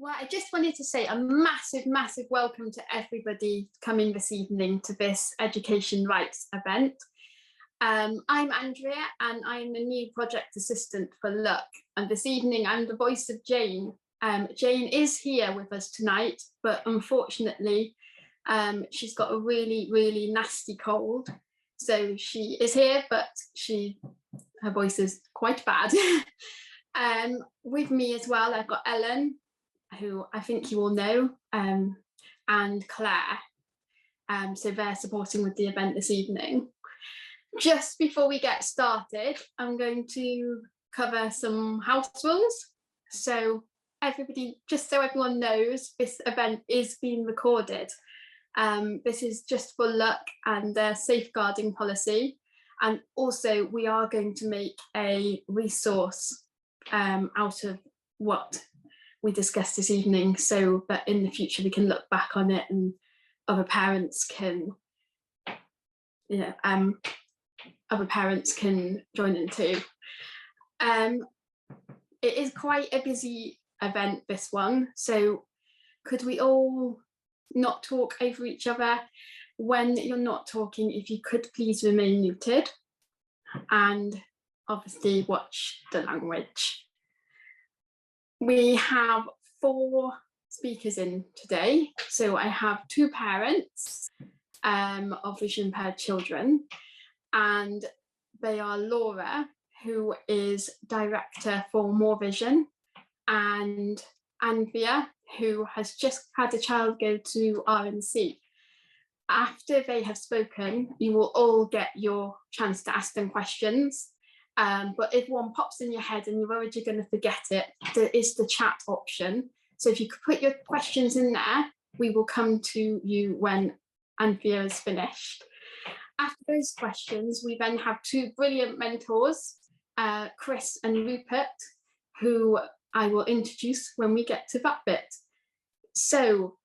Well, I just wanted to say a massive, massive welcome to everybody coming this evening to this Education Rights event. I'm Andrea and I'm the new project assistant for Look. And this evening I'm the voice of Jane. Jane is here with us tonight, but unfortunately she's got a really, really nasty cold. So she is here, but her voice is quite bad. With me as well, I've got Ellen, who I think you all know, and Claire. So they're supporting with the event this evening. Just before we get started, I'm going to cover some house rules. So everybody, just so everyone knows, this event is being recorded. This is just for Look and their safeguarding policy. And also we are going to make a resource out of what we discussed this evening, so that in the future we can look back on it and other parents can, other parents can join in too. It is quite a busy event, this one, so could we all not talk over each other? When you're not talking, if you could please remain muted, and obviously watch the language. We have 4 speakers in today. So I have 2 parents of vision impaired children, and they are Laura, who is director for More Vision, and Anvia, who has just had a child go to RNC. After they have spoken, you will all get your chance to ask them questions. But if one pops in your head and you're already going to forget it, there is the chat option. So if you could put your questions in there, we will come to you when Anthea is finished. After those questions, we then have 2 brilliant mentors, Chris and Rupert, who I will introduce when we get to that bit. So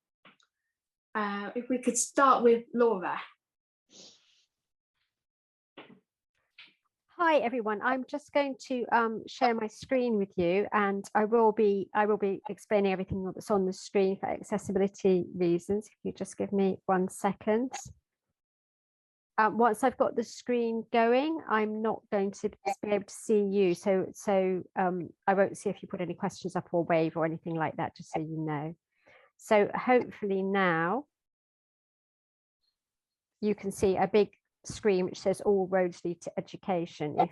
if we could start with Laura. Hi everyone, I'm just going to share my screen with you, and I will be explaining everything that's on the screen for accessibility reasons. If you just give me 1 second. Once I've got the screen going, I'm not going to be able to see you, so I won't see if you put any questions up or wave or anything like that, just so you know. So hopefully now you can see a big screen which says all roads lead to education. If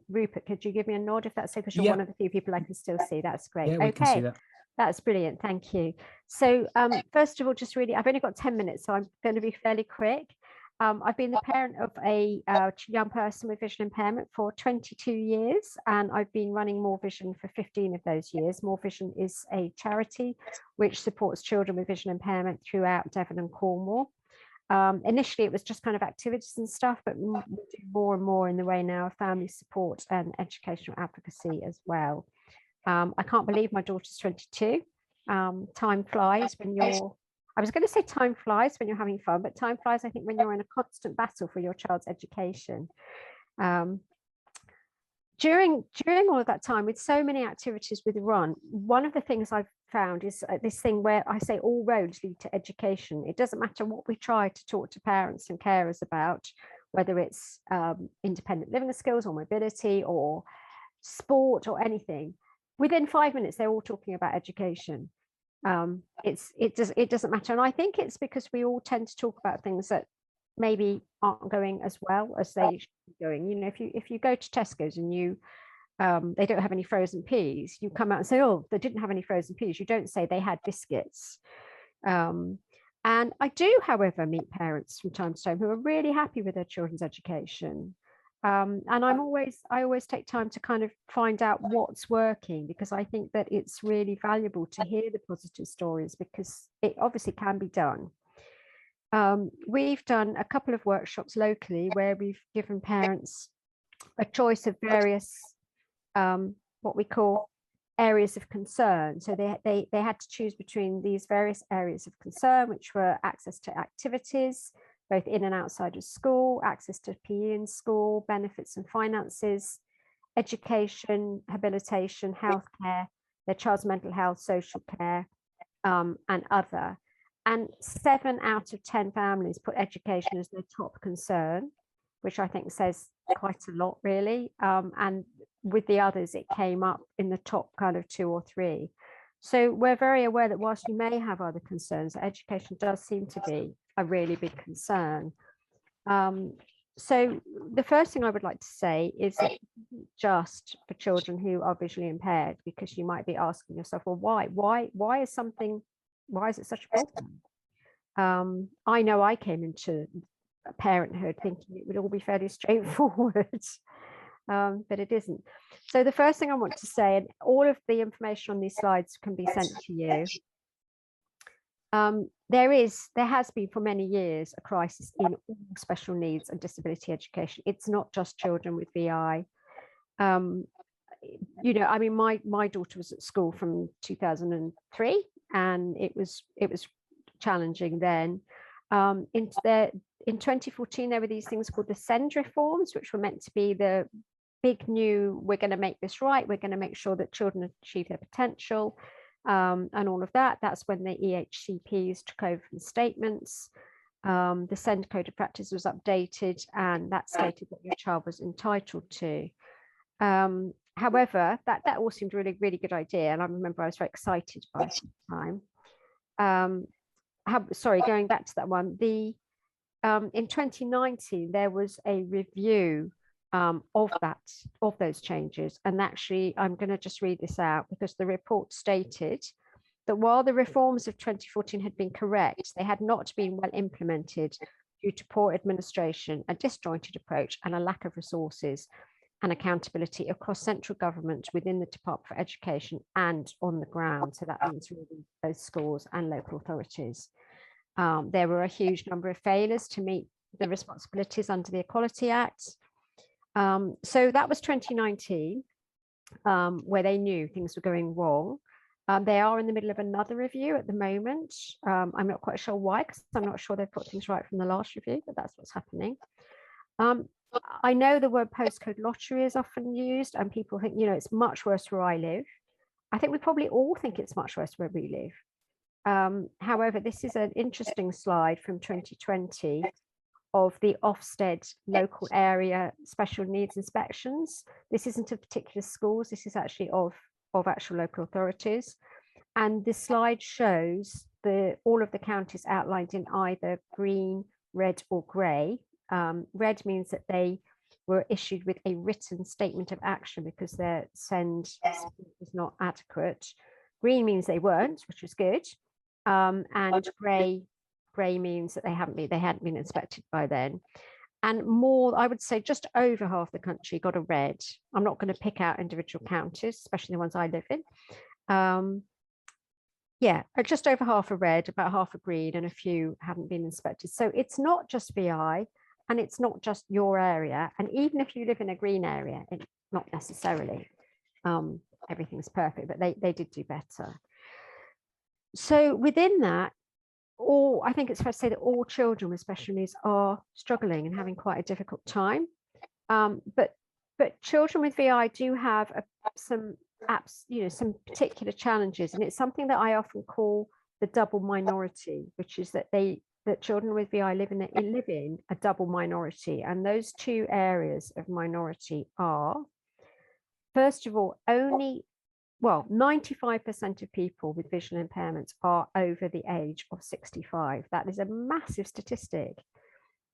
Rupert, could you give me a nod if that's so, because you're one of the few people I can still see. That's great. Yeah, we can see that. That's brilliant, thank you. So first of all, just really, I've only got 10 minutes, so I'm going to be fairly quick. I've been the parent of a young person with vision impairment for 22 years, and I've been running More Vision for 15 of those years. More Vision is a charity which supports children with vision impairment throughout Devon and Cornwall. Initially it was just kind of activities and stuff, but we do more and more in the way now of family support and educational advocacy as well. I can't believe my daughter's 22. Time flies when you're, I was going to say time flies when you're having fun, but time flies I think when you're in a constant battle for your child's education. During all of that time, with so many activities with Run, one of the things I've found is this thing where I say all roads lead to education. It doesn't matter what we try to talk to parents and carers about, whether it's independent living skills or mobility or sport or anything. Within 5 minutes, they're all talking about education. It doesn't matter, and I think it's because we all tend to talk about things that maybe aren't going as well as they should be going. You know, if you go to Tesco's and you they don't have any frozen peas, you come out and say, oh, they didn't have any frozen peas. You don't say they had biscuits. And I do, however, meet parents from time to time who are really happy with their children's education. And I always take time to kind of find out what's working, because I think that it's really valuable to hear the positive stories, because it obviously can be done. We've done a couple of workshops locally where we've given parents a choice of various what we call areas of concern. So they had to choose between these various areas of concern, which were access to activities, both in and outside of school, access to PE in school, benefits and finances, education, habilitation, healthcare, their child's mental health, social care, and other. And 7 out of 10 families put education as their top concern, which I think says quite a lot, really. And with the others, it came up in the top kind of 2 or 3. So we're very aware that whilst we may have other concerns, education does seem to be a really big concern. So the first thing I would like to say is that just for children who are visually impaired, because you might be asking yourself, well, why is it such a problem? I know I came into parenthood thinking it would all be fairly straightforward, but it isn't. So the first thing I want to say, and all of the information on these slides can be sent to you. There has been for many years a crisis in all special needs and disability education. It's not just children with VI. You know, I mean, my daughter was at school from 2003, and it was challenging then. In 2014, there were these things called the SEND reforms, which were meant to be the big new, we're going to make this right, we're going to make sure that children achieve their potential, and all of that. That's when the EHCPs took over from statements. The SEND Code of Practice was updated, and that stated what your child was entitled to. However, that all seemed a really, really good idea, and I remember I was very excited by it at the time. Sorry, going back to that one, in 2019 there was a review of those changes, and actually I'm going to just read this out, because the report stated that while the reforms of 2014 had been correct, they had not been well implemented due to poor administration, a disjointed approach, and a lack of resources and accountability across central government, within the Department for Education, and on the ground. So that means really both schools and local authorities. There were a huge number of failures to meet the responsibilities under the Equality Act. So that was 2019, where they knew things were going wrong. They are in the middle of another review at the moment. I'm not quite sure why, because I'm not sure they've got things right from the last review, but that's what's happening. I know the word postcode lottery is often used, and people think, you know, it's much worse where I live. I think we probably all think it's much worse where we live. However, this is an interesting slide from 2020 of the Ofsted local area special needs inspections. This isn't of particular schools, this is actually of actual local authorities. And this slide shows all of the counties outlined in either green, red, or grey. Red means that they were issued with a written statement of action because their SEND was not adequate. Green means they weren't, which was good. And grey means that they hadn't been inspected by then. And more, I would say just over half the country got a red. I'm not going to pick out individual counties, especially the ones I live in. Yeah, just over half a red, about half a green, and a few haven't been inspected. So it's not just VI, and it's not just your area. And even if you live in a green area, it's not necessarily everything's perfect, but they did do better. So within that, I think it's fair to say that all children with special needs are struggling and having quite a difficult time. But children with VI do have some particular challenges, and it's something that I often call the double minority, which is that children with VI live in a double minority. And those two areas of minority are, first of all, 95% of people with visual impairments are over the age of 65. That is a massive statistic.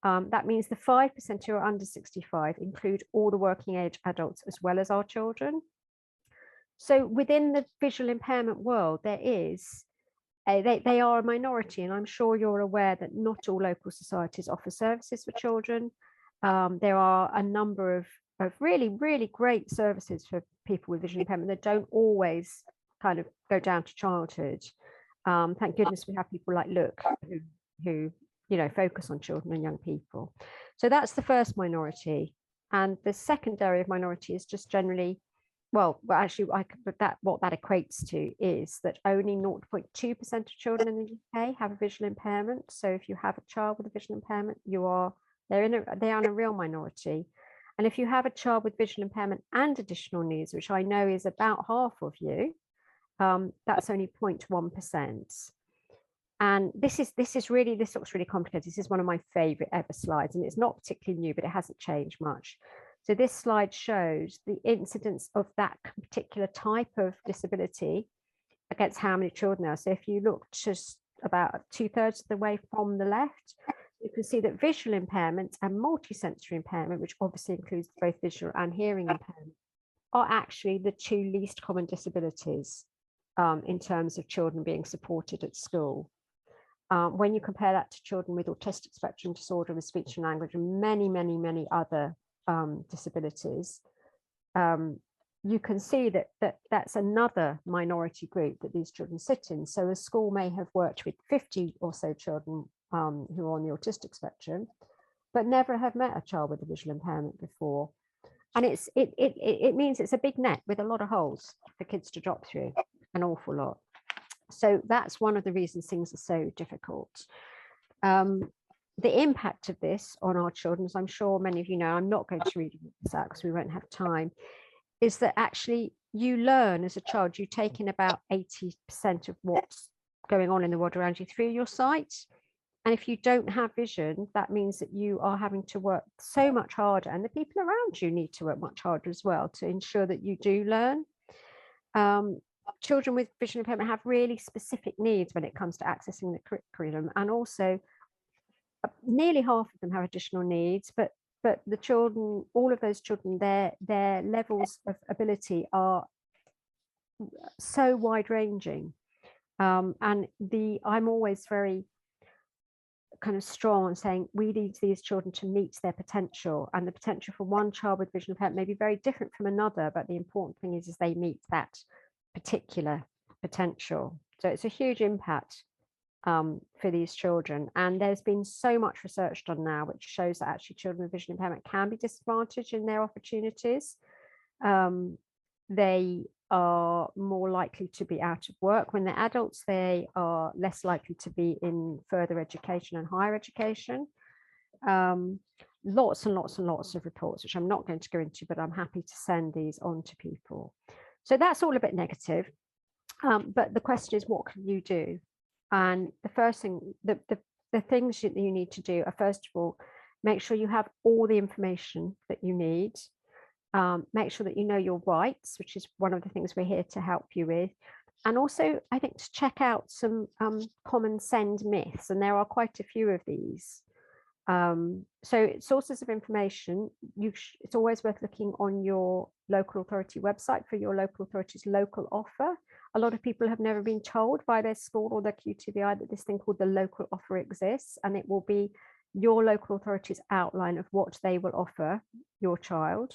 That means the 5% who are under 65 include all the working age adults as well as our children. So within the visual impairment world, there is they are a minority, and I'm sure you're aware that not all local societies offer services for children. There are a number of really, really great services for people with visual impairment that don't always kind of go down to childhood. Thank goodness we have people like Look who focus on children and young people. So that's the first minority. And the second area of minority is just generally, what that equates to is that only 0.2% of children in the UK have a visual impairment. So if you have a child with a visual impairment, they are in a real minority. And if you have a child with visual impairment and additional needs, which I know is about half of you, That's only 0.1%. And this looks really complicated. This is one of my favorite ever slides, and it's not particularly new, but it hasn't changed much. So this slide shows the incidence of that particular type of disability against how many children there are. So if you look just about 2/3 of the way from the left, you can see that visual impairment and multisensory impairment, which obviously includes both visual and hearing impairment, are actually the two least common disabilities in terms of children being supported at school. When you compare that to children with autistic spectrum disorder, with speech and language, and many other disabilities, you can see that that's another minority group that these children sit in. So a school may have worked with 50 or so children who are on the autistic spectrum, but never have met a child with a visual impairment before. And it means it's a big net with a lot of holes for kids to drop through, an awful lot. So that's one of the reasons things are so difficult. The impact of this on our children, as I'm sure many of you know, I'm not going to read this out because we won't have time, is that actually you learn as a child, you take in about 80% of what's going on in the world around you through your sight. And if you don't have vision, that means that you are having to work so much harder, and the people around you need to work much harder as well to ensure that you do learn. Children with vision impairment have really specific needs when it comes to accessing the curriculum, and also nearly half of them have additional needs, but the children, all of those children, their levels of ability are so wide-ranging. And I'm always very kind of strong on saying we need these children to meet their potential, and the potential for one child with vision impairment may be very different from another, but the important thing is they meet that particular potential. So it's a huge impact for these children, and there's been so much research done now which shows that actually children with vision impairment can be disadvantaged in their opportunities. They are more likely to be out of work. When they're adults, they are less likely to be in further education and higher education. Lots and lots of reports, which I'm not going to go into, but I'm happy to send these on to people. So that's all a bit negative. But the question is, what can you do? And the first thing, the things that you need to do are, first of all, make sure you have all the information that you need. Make sure that you know your rights, which is one of the things we're here to help you with. And also, I think, to check out some common SEND myths, and there are quite a few of these. So sources of information, it's always worth looking on your local authority website for your local authority's local offer. A lot of people have never been told by their school or their QTBI that this thing called the local offer exists, and it will be your local authority's outline of what they will offer your child.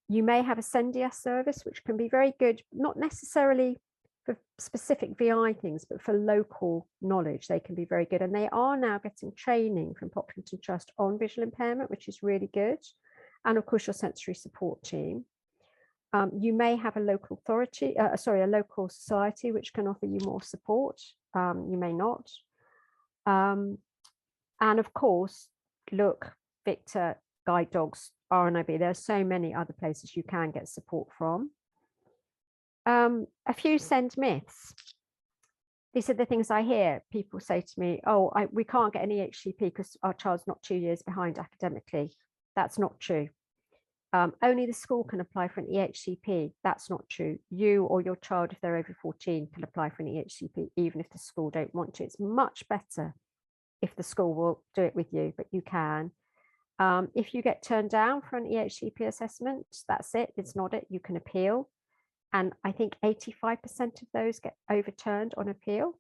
You may have a SENDIAS service, which can be very good, not necessarily for specific VI things, but for local knowledge, they can be very good. And they are now getting training from Pocklington Trust on visual impairment, which is really good. And of course, your sensory support team. You may have a local authority, a local society, which can offer you more support. You may not. And of course, look, Victor, Guide Dogs, RNIB, there are so many other places you can get support from. A few SEND myths. These are the things I hear people say to me, oh, we can't get an EHCP because our child's not 2 years behind academically. That's not true. Only the school can apply for an EHCP. That's not true. You or your child, if they're over 14, can apply for an EHCP, even if the school don't want to. It's much better if the school will do it with you, but you can. If you get turned down for an EHCP assessment, that's it. It's not it. You can appeal. And I think 85% of those get overturned on appeal.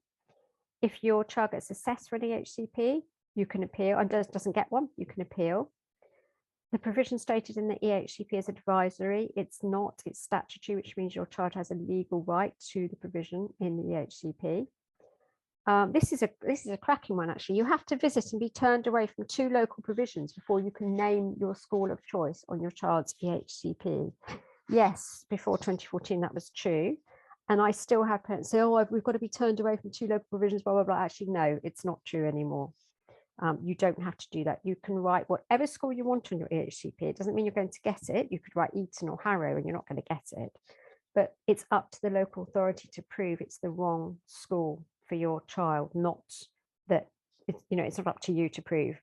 If your child gets assessed for an EHCP, you can appeal, and doesn't get one, you can appeal. The provision stated in the EHCP is advisory. It's not, it's statutory, which means your child has a legal right to the provision in the EHCP. This is a cracking one, actually. You have to visit and be turned away from 2 local provisions before you can name your school of choice on your child's EHCP. Yes, before 2014, that was true. And I still have parents say, oh, we've got to be turned away from 2 local provisions, blah, blah, blah. Actually, no, it's not true anymore. You don't have to do that. You can write whatever school you want on your EHCP. It doesn't mean you're going to get it. You could write Eton or Harrow and you're not going to get it. but it's up to the local authority to prove it's the wrong school for your child, not that it's, you know, it's not up to you to prove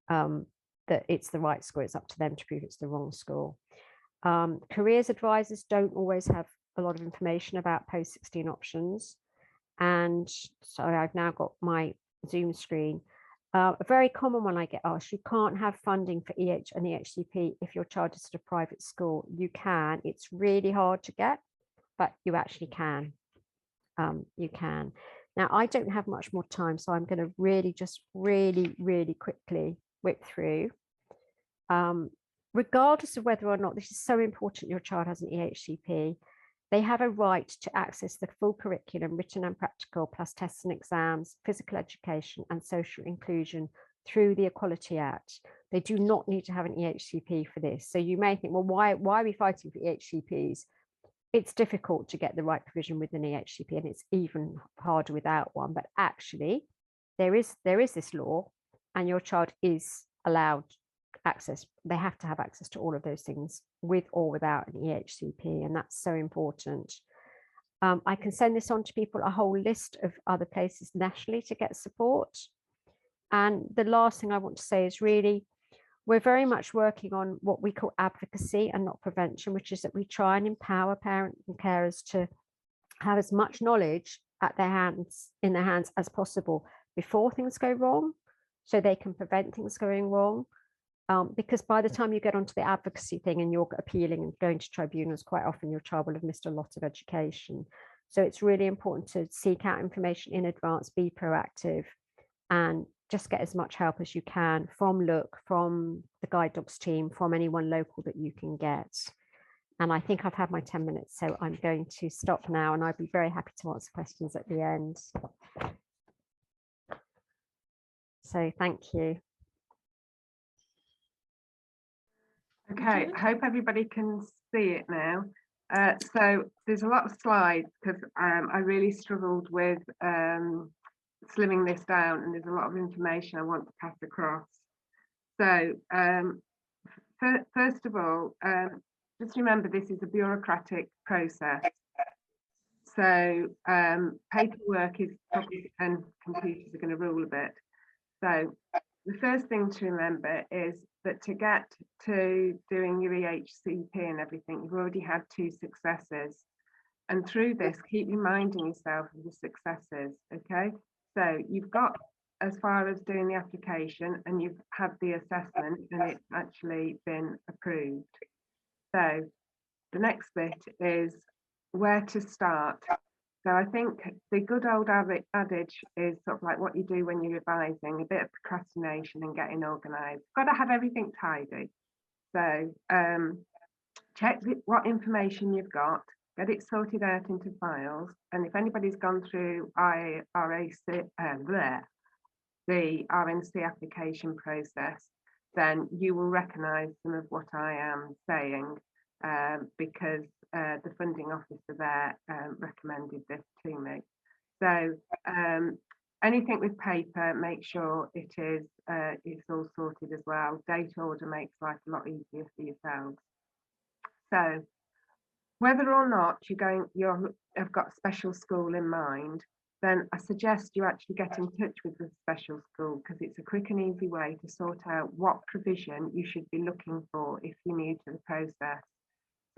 that it's the right school. It's up to them to prove it's the wrong school. Careers advisors don't always have a lot of information about post-16 options. And so I've now got my Zoom screen. A very common one I get asked, you can't have funding for EH and EHCP if your child is at a private school. You can. It's really hard to get, but you actually can. You can. Now, I don't have much more time, so I'm going to really quickly whip through. Regardless of whether or not, this is so important, your child has an EHCP, they have a right to access the full curriculum, written and practical, plus tests and exams, physical education and social inclusion through the Equality Act. They do not need to have an EHCP for this. So you may think, well, why are we fighting for EHCPs? It's difficult to get the right provision with an EHCP, and it's even harder without one. But actually, there is this law, and your child is allowed access. They have to have access to all of those things with or without an EHCP, and that's so important. I can send this on to people, a whole list of other places nationally to get support. And the last thing I want to say is really, we're very much working on what we call advocacy and not prevention, which is that we try and empower parents and carers to have as much knowledge in their hands as possible before things go wrong, so they can prevent things going wrong. Because by the time you get onto the advocacy thing and you're appealing and going to tribunals, quite often your child will have missed a lot of education. So it's really important to seek out information in advance, be proactive, and just get as much help as you can from Look, from the Guide Dogs team, from anyone local that you can get. And I think I've had my 10 minutes, so I'm going to stop now, and I'd be very happy to answer questions at the end. So thank you. Okay, I hope everybody can see it now. So there's a lot of slides because I really struggled with slimming this down, and there's a lot of information I want to pass across. So first of all, just remember this is a bureaucratic process. So paperwork is probably, and computers are going to rule a bit. So the first thing to remember is that to get to doing your EHCP and everything, you've already had 2 successes. And through this, keep reminding yourself of the successes, okay? So you've got as far as doing the application, and you've had the assessment and it's actually been approved. So the next bit is where to start. So I think the good old adage is sort of like what you do when you're revising, a bit of procrastination and getting organised. Got to have everything tidy. So check what information you've got, get it sorted out into files. And if anybody's gone through the RNC application process, then you will recognise some of what I am saying, because the funding officer there recommended this to me. So anything with paper, make sure it is it's all sorted as well. Date order makes life a lot easier for yourselves. So whether or not you have got a special school in mind, then I suggest you actually get in touch with the special school, because it's a quick and easy way to sort out what provision you should be looking for if you're new to the process.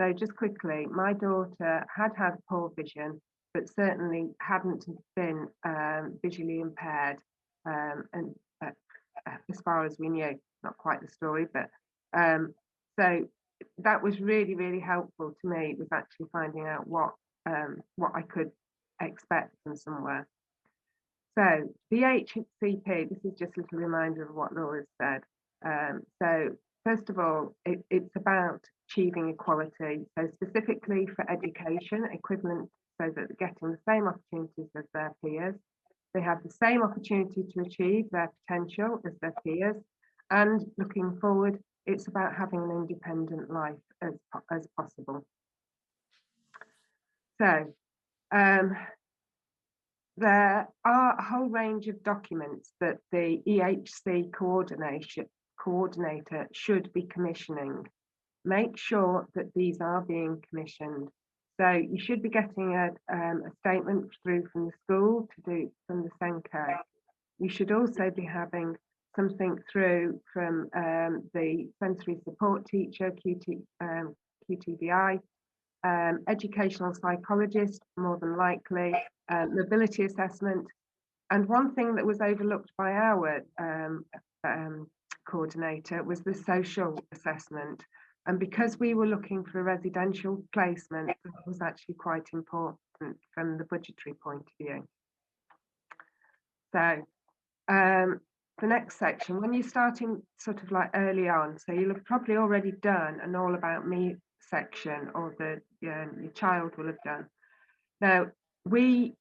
So just quickly, my daughter had poor vision, but certainly hadn't been visually impaired, and as far as we knew, not quite the story, but so that was really, really helpful to me, was actually finding out what I could expect from somewhere. So the EHCP, this is just a little reminder of what Laura said. So first of all, it's about achieving equality. So specifically for education, equivalent, so that they're getting the same opportunities as their peers. They have the same opportunity to achieve their potential as their peers. And looking forward, it's about having an independent life as possible. So there are a whole range of documents that the EHC coordinator should be commissioning. Make sure that these are being commissioned. So you should be getting a statement through from the school to do from the SENCO. You should also be having something through from the sensory support teacher, QTBI, educational psychologist, more than likely, mobility assessment. And one thing that was overlooked by our coordinator was the social assessment. And because we were looking for a residential placement, that was actually quite important from the budgetary point of view. So the next section, when you're starting sort of like early on, so you'll have probably already done an all about me section, or your child will have done. Now, we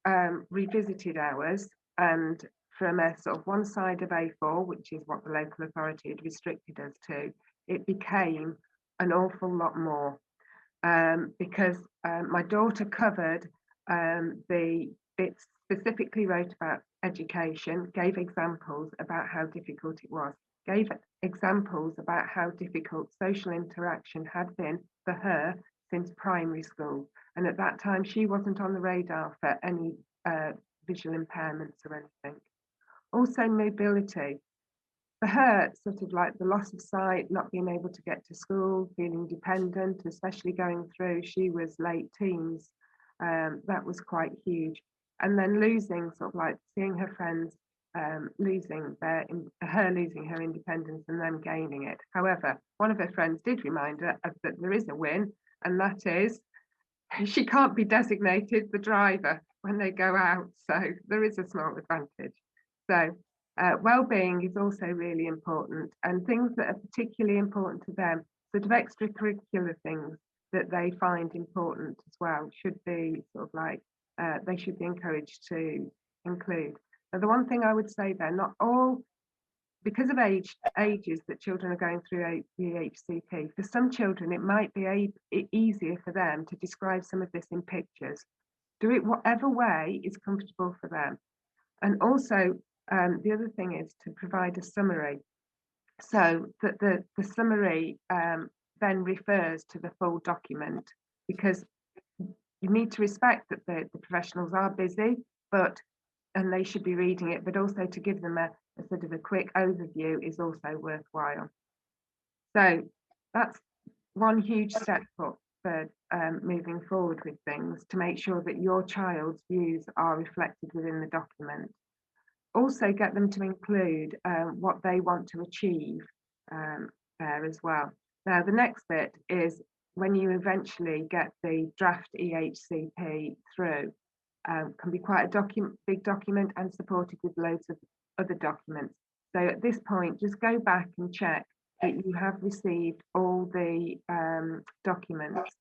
revisited ours, and from a sort of one side of A4, which is what the local authority had restricted us to, it became an awful lot more, because my daughter covered the bits specifically wrote about education, gave examples about how difficult it was, gave examples about how difficult social interaction had been for her since primary school. And at that time, she wasn't on the radar for any visual impairments or anything. Also, mobility. For her, sort of like the loss of sight, not being able to get to school, feeling dependent, especially going through, she was late teens. That was quite huge. And then losing, sort of like seeing her friends losing her independence and them gaining it. However, one of her friends did remind her that there is a win, and that is she can't be designated the driver when they go out. So there is a small advantage. So well-being is also really important, and things that are particularly important to them, sort of extracurricular things that they find important as well, should be sort of like they should be encouraged to include. Now, the one thing I would say there, not all, because of ages that children are going through the EHCP, for some children it might be easier for them to describe some of this in pictures. Do it whatever way is comfortable for them. And also the other thing is to provide a summary, so that the summary then refers to the full document, because you need to respect that the professionals are busy, and they should be reading it, but also to give them a sort of a quick overview is also worthwhile. So that's one huge step for moving forward with things, to make sure that your child's views are reflected within the document. Also get them to include what they want to achieve there as well. Now, the next bit is when you eventually get the draft EHCP through, can be quite a big document and supported with loads of other documents. So at this point, just go back and check that you have received all the documents.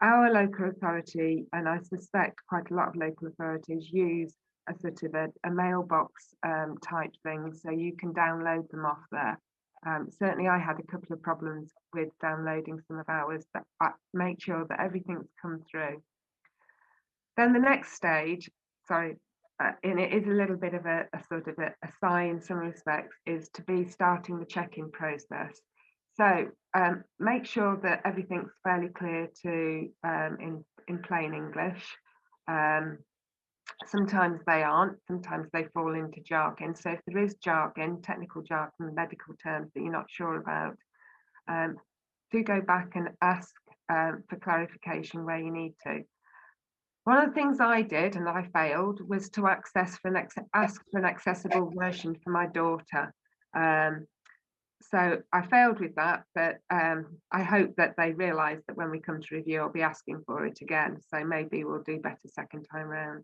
Our local authority, and I suspect quite a lot of local authorities, use a sort of a mailbox type thing, so you can download them off there. Certainly I had a couple of problems with downloading some of ours, but I make sure that everything's come through. Then the next stage, and it is a little bit of a sort of a sigh in some respects, is to be starting the check-in process. So make sure that everything's fairly clear to in plain English. Sometimes they aren't, sometimes they fall into jargon. So if there is jargon, technical jargon, medical terms that you're not sure about, do go back and ask for clarification where you need to. One of the things I did, and I failed, was to ask for an accessible version for my daughter. So I failed with that, but I hope that they realise that when we come to review, I'll be asking for it again. So maybe we'll do better second time round.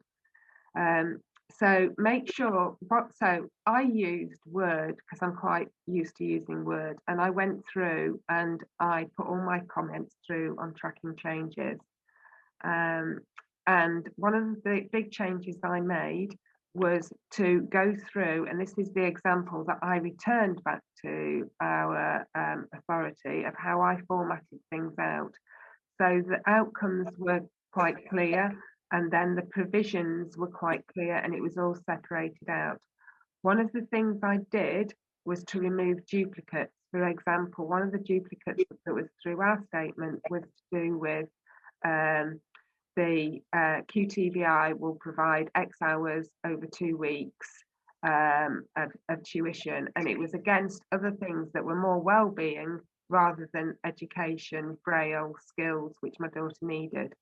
So make sure, so I used Word because I'm quite used to using Word, and I went through and I put all my comments through on tracking changes. And one of the big changes I made was to go through, and this is the example that I returned back to our authority of how I formatted things out. So the outcomes were quite clear, and then the provisions were quite clear, and it was all separated out. One of the things I did was to remove duplicates. For example, one of the duplicates that was through our statement was to do with the QTVI will provide X hours over 2 weeks of tuition, and it was against other things that were more well-being rather than education, braille, skills, which my daughter needed.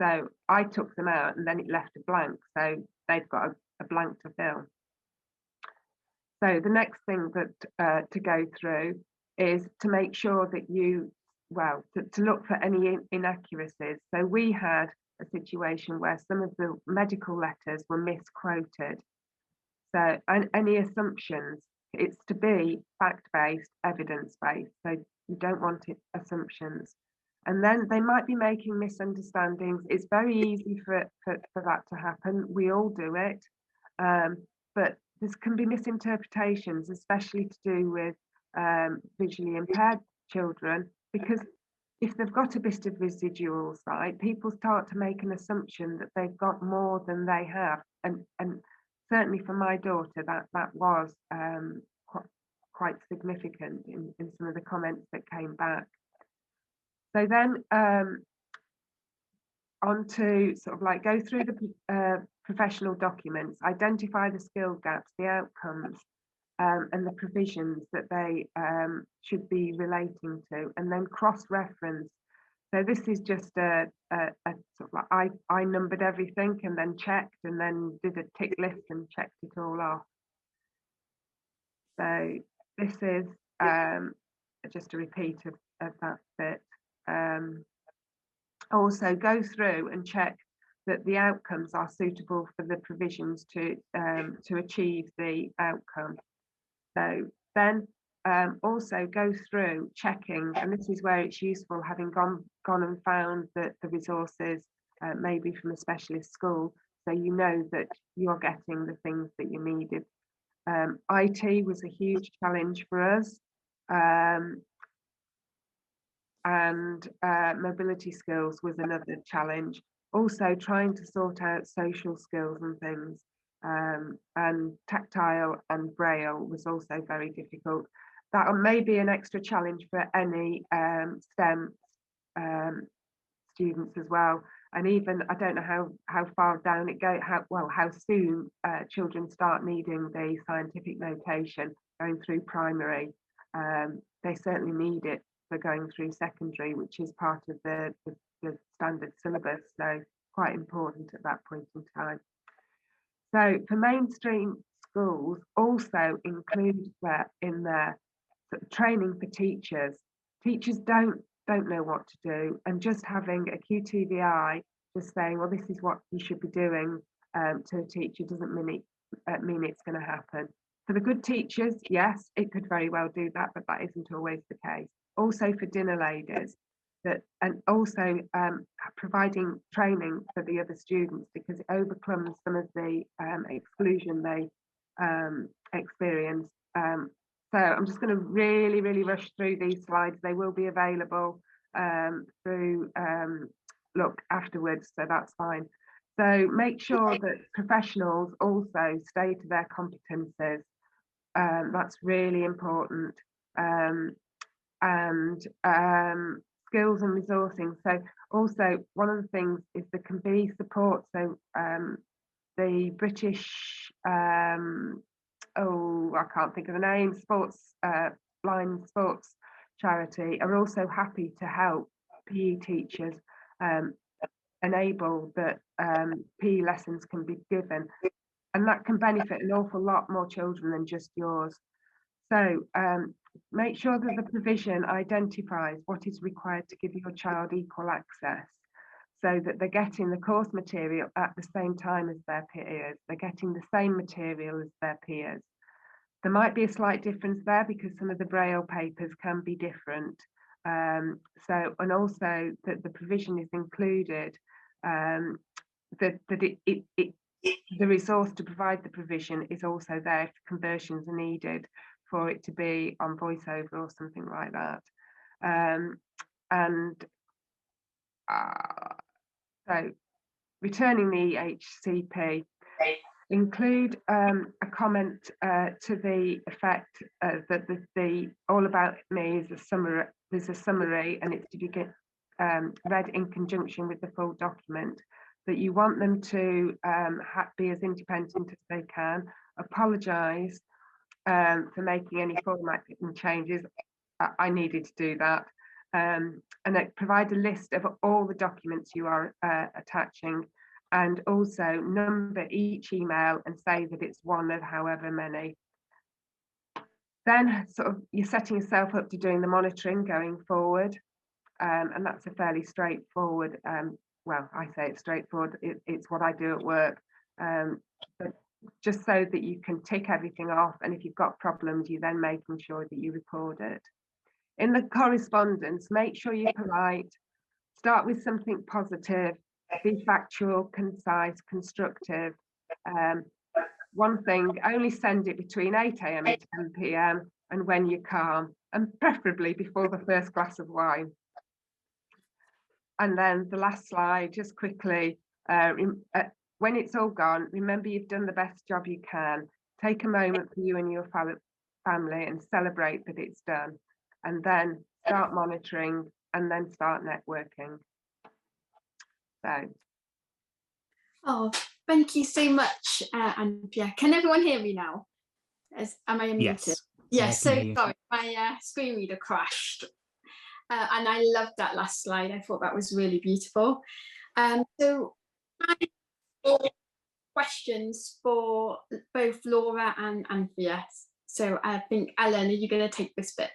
So I took them out, and then it left a blank, so they've got a blank to fill. So the next thing that to go through is to make sure that you, well, to look for any inaccuracies. So we had a situation where some of the medical letters were misquoted. So, and any assumptions, it's to be fact-based, evidence-based. So you don't want it assumptions. And then they might be making misunderstandings. It's very easy for that to happen. We all do it. But this can be misinterpretations, especially to do with visually impaired children, because if they've got a bit of residual sight, people start to make an assumption that they've got more than they have. And certainly for my daughter, that was quite significant in some of the comments that came back. So then on to sort of like go through the professional documents, identify the skill gaps, the outcomes, and the provisions that they should be relating to, and then cross-reference. So this is just a sort of like I numbered everything and then checked and then did a tick list and checked it all off. So this is just a repeat of that bit. Also go through and check that the outcomes are suitable for the provisions to achieve the outcome. So then also go through checking, and this is where it's useful, having gone and found that the resources maybe from a specialist school, so you know that you're getting the things that you needed. IT was a huge challenge for us, and mobility skills was another challenge. Also trying to sort out social skills and things, and tactile and braille was also very difficult. That may be an extra challenge for any STEM students as well. And even, I don't know how far down it goes, how soon children start needing the scientific notation going through primary. They certainly need it for going through secondary, which is part of the standard syllabus, so quite important at that point in time. So for mainstream schools, also include that in their sort of training for teachers. Teachers don't know what to do, and just having a QTVI just saying, well, this is what you should be doing to a teacher doesn't mean it's going to happen. For the good teachers, yes, it could very well do that, but that isn't always the case. Also for dinner ladies, and also providing training for the other students, because it overcomes some of the exclusion they experience. So I'm just going to really rush through these slides. They will be available through look afterwards, so that's fine. So make sure that professionals also stay to their competences. That's really important. And skills and resourcing. So also one of the things is there can be support. So the British, I can't think of the name, blind sports charity are also happy to help PE teachers enable that PE lessons can be given, and that can benefit an awful lot more children than just yours. So make sure that the provision identifies what is required to give your child equal access, so that they're getting the course material at the same time as their peers. They're getting the same material as their peers. There might be a slight difference there because some of the Braille papers can be different. And also that the provision is included, that the resource to provide the provision is also there if conversions are needed for it to be on VoiceOver or something like that. So returning the EHCP, include a comment to the effect that the All About Me is a summary, and it's to read in conjunction with the full document, that you want them to be as independent as they can, apologise for making any formatting changes. I needed to do that. And provide a list of all the documents you are attaching, and also number each email and say that it's one of however many. Then sort of you're setting yourself up to doing the monitoring going forward. And that's a fairly straightforward, well, I say it's straightforward, it's what I do at work. But just so that you can tick everything off, and if you've got problems, you're then making sure that you record it. In the correspondence, make sure you're polite, start with something positive, be factual, concise, constructive. One thing, only send it between 8 AM and 10 PM and when you're calm, and preferably before the first glass of wine. And then the last slide, just quickly, when it's all gone, remember you've done the best job you can. Take a moment for you and your family and celebrate that it's done. And then start monitoring, and then start networking. So. Oh, thank you so much, Anthea. Can everyone hear me now? Am I unmuted? Yes. Yes, I can so hear you. sorry, my screen reader crashed. And I loved that last slide. I thought that was really beautiful. So I have questions for both Laura and Anthea. So I think, Ellen, are you going to take this bit?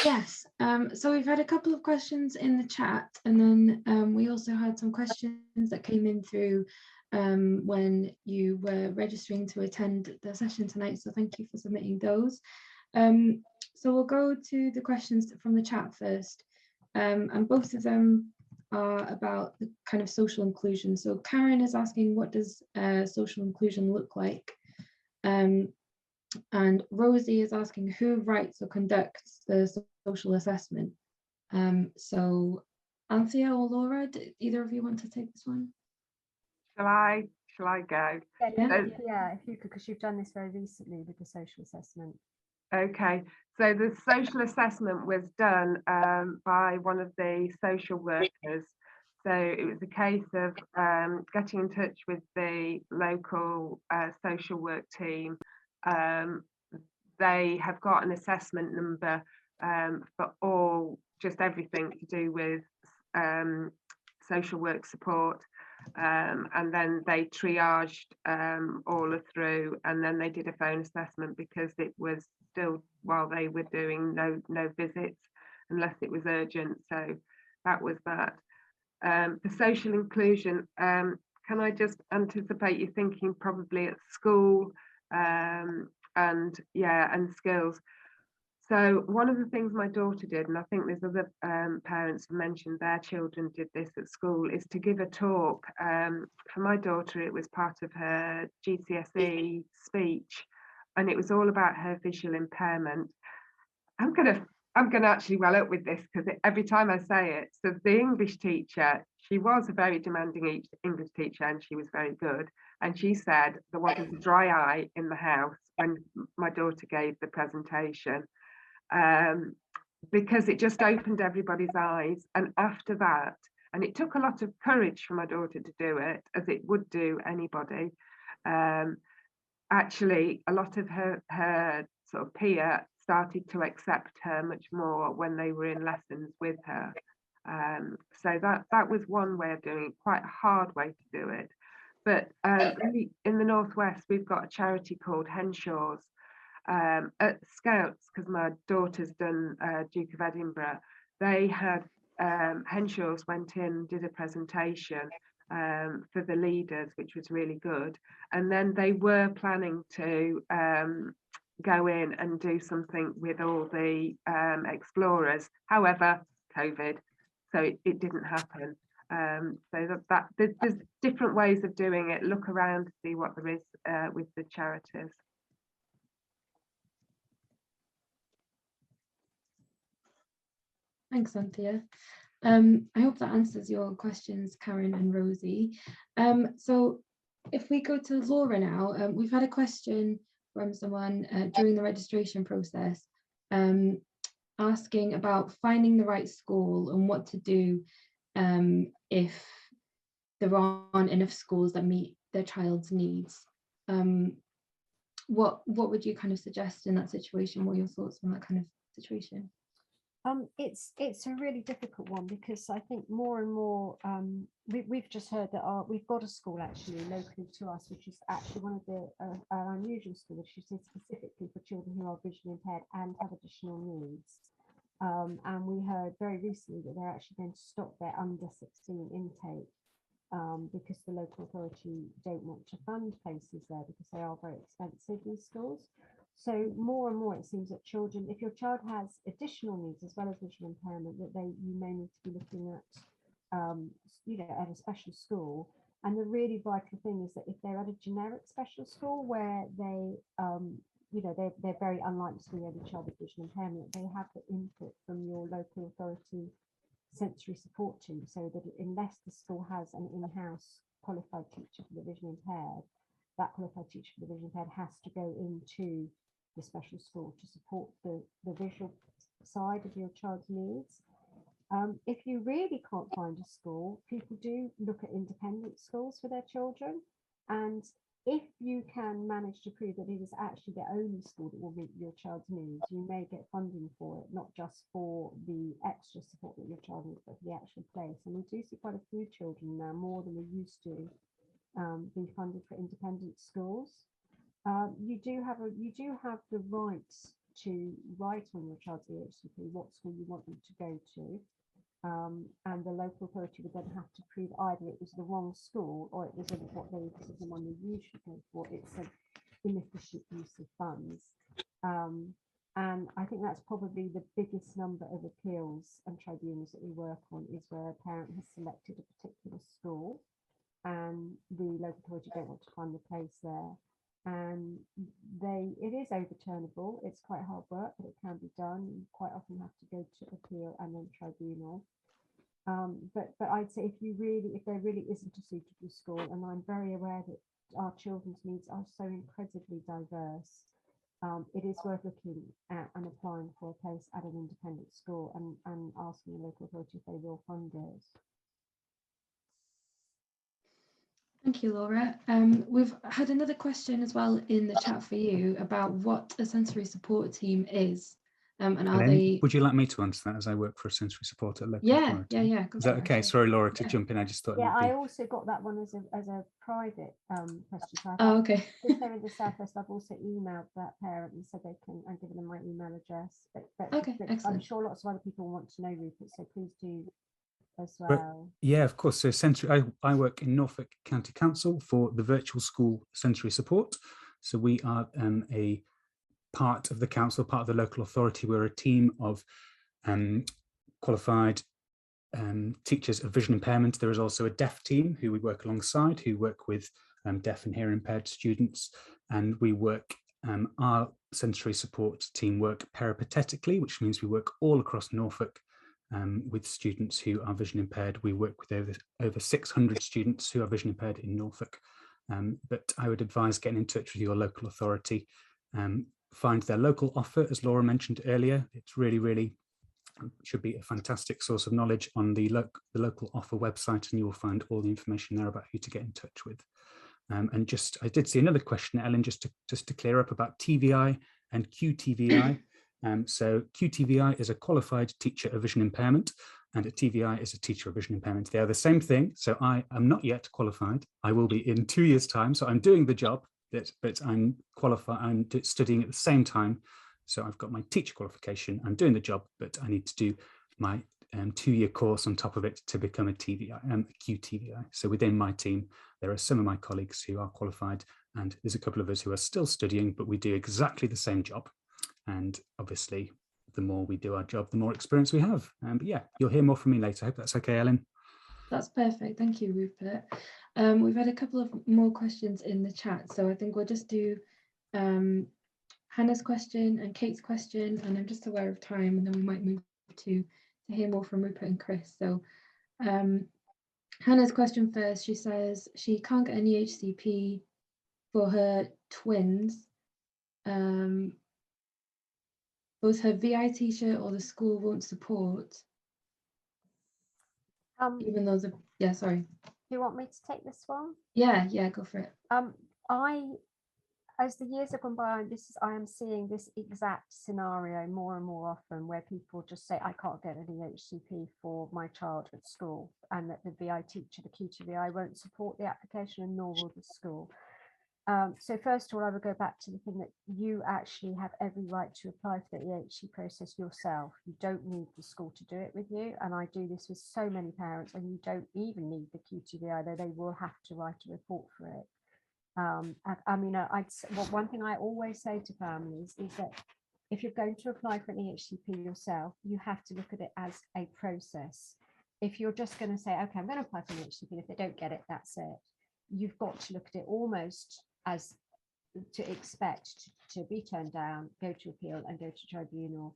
Yes, so we've had a couple of questions in the chat, and then we also had some questions that came in through when you were registering to attend the session tonight, so thank you for submitting those. So we'll go to the questions from the chat first, and both of them are about the kind of social inclusion. So Karen is asking, what does social inclusion look like? And Rosie is asking, who writes or conducts the social assessment? So Anthea or Laura, do either of you want to take this one? Shall I go? Yeah, if you could, because you've done this very recently with the social assessment. Okay, so the social assessment was done by one of the social workers. So it was a case of getting in touch with the local social work team. They have got an assessment number for all, just everything to do with social work support. And then they triaged all through, and then they did a phone assessment because it was still while they were doing no visits unless it was urgent. So that was that. The social inclusion, can I just anticipate you thinking probably at school and skills. So one of the things my daughter did, and I think there's other parents who mentioned their children did this at school, is to give a talk. For my daughter, it was part of her GCSE speech, and it was all about her visual impairment. I'm gonna actually well up with this because every time I say it. So the English teacher, she was a very demanding English teacher, and she was very good. And she said there wasn't a dry eye in the house when my daughter gave the presentation. Because it just opened everybody's eyes. And after that, and it took a lot of courage for my daughter to do it, as it would do anybody. Actually, a lot of her sort of peer started to accept her much more when they were in lessons with her. So that was one way of doing it, quite a hard way to do it. But in the Northwest, we've got a charity called Henshaws. At Scouts, because my daughter's done Duke of Edinburgh, they had Henshaws went in, did a presentation for the leaders, which was really good. And then they were planning to go in and do something with all the explorers. However, COVID, so it didn't happen. So there's different ways of doing it. Look around to see what there is with the charities. Thanks, Anthea. I hope that answers your questions, Karen and Rosie. So if we go to Laura now, we've had a question from someone during the registration process asking about finding the right school and what to do if there aren't enough schools that meet their child's needs. What would you kind of suggest in that situation? What are your thoughts on that kind of situation? It's a really difficult one, because I think more and more we've just heard that we've got a school actually locally to us, which is actually one of the an unusual school, which is specifically for children who are visually impaired and have additional needs. And we heard very recently that they're actually going to stop their under 16 intake because the local authority don't want to fund places there because they are very expensive, these schools. So more and more it seems that children, if your child has additional needs as well as visual impairment, that you may need to be looking at, at a special school. And the really vital thing is that if they're at a generic special school where they, they're very unlikely to be the only child with visual impairment, they have the input from your local authority sensory support team, so that unless the school has an in-house qualified teacher for the visually impaired, that qualified teacher for the visually impaired has to go into the special school to support the visual side of your child's needs. If you really can't find a school, people do look at independent schools for their children, and if you can manage to prove that it is actually the only school that will meet your child's needs, you may get funding for it, not just for the extra support that your child needs, but for the actual place. And we do see quite a few children now, more than we used to, be funded for independent schools. You do have the right to write on your child's EHCP what school you want them to go to. And the local authority would then have to prove either it was the wrong school or it was what they consider the one they usually go for. It's an inefficient use of funds. And I think that's probably the biggest number of appeals and tribunals that we work on, is where a parent has selected a particular school and the local authority don't want to fund the place there. And it is overturnable. It's quite hard work, but it can be done. You quite often have to go to appeal and then tribunal. But I'd say if there really isn't a suitable school, and I'm very aware that our children's needs are so incredibly diverse, it is worth looking at and applying for a place at an independent school and asking the local authority if they will fund it. Thank you, Laura. We've had another question as well in the chat for you about what a sensory support team is. And are they... Would you like me to answer that, as I work for a sensory support at local authority? Yeah. Is that okay? Sorry, Laura, to jump in. I just thought. Yeah, I also got that one as a private question. So okay. Since they're in the Southwest, I've also emailed that parent and said they can, and given them my email address. But Excellent. I'm sure lots of other people want to know, Rupert, so please do as well. Yeah, of course. So I work in Norfolk County Council for the Virtual School Sensory Support. So we are a part of the council, part of the local authority. We're a team of qualified teachers of vision impairment. There is also a deaf team who we work alongside, who work with deaf and hearing impaired students. And we work, our sensory support team work peripatetically, which means we work all across Norfolk with students who are vision impaired. We work with over 600 students who are vision impaired in Norfolk. But I would advise getting in touch with your local authority. Find their local offer, as Laura mentioned earlier. It's really should be a fantastic source of knowledge on the local offer website, and you will find all the information there about who to get in touch with. And I did see another question, Ellen, just to clear up about TVI and QTVI. So QTVI is a qualified teacher of vision impairment, and a TVI is a teacher of vision impairment. They are the same thing. So I am not yet qualified. I will be in 2 years' time. So I'm doing the job, but I'm qualified. I'm studying at the same time. So I've got my teacher qualification. I'm doing the job, but I need to do my 2-year course on top of it to become a TVI, a QTVI. So within my team, there are some of my colleagues who are qualified, and there's a couple of us who are still studying, but we do exactly the same job. And obviously, the more we do our job, the more experience we have. But yeah, you'll hear more from me later. I hope that's okay, Ellen. That's perfect. Thank you, Rupert. We've had a couple of more questions in the chat, so I think we'll just do Hannah's question and Kate's question, and I'm just aware of time, and then we might move to hear more from Rupert and Chris. So Hannah's question first. She says she can't get an EHCP for her twins. both her VI teacher or the school won't support, even though the, yeah, sorry. Do you want me to take this one? Yeah, go for it. As the years have gone by, I am seeing this exact scenario more and more often, where people just say, I can't get an EHCP for my child at school, and that the VI teacher, the QTVI, won't support the application, and nor will the school. So first of all, I would go back to the thing that you actually have every right to apply for the EHC process yourself. You don't need the school to do it with you. And I do this with so many parents, and you don't even need the QTVI, though they will have to write a report for it. One thing I always say to families is that if you're going to apply for an EHCP yourself, you have to look at it as a process. If you're just going to say, okay, I'm going to apply for an EHCP, and if they don't get it, that's it. You've got to look at it almost as to expect to be turned down, go to appeal, and go to tribunal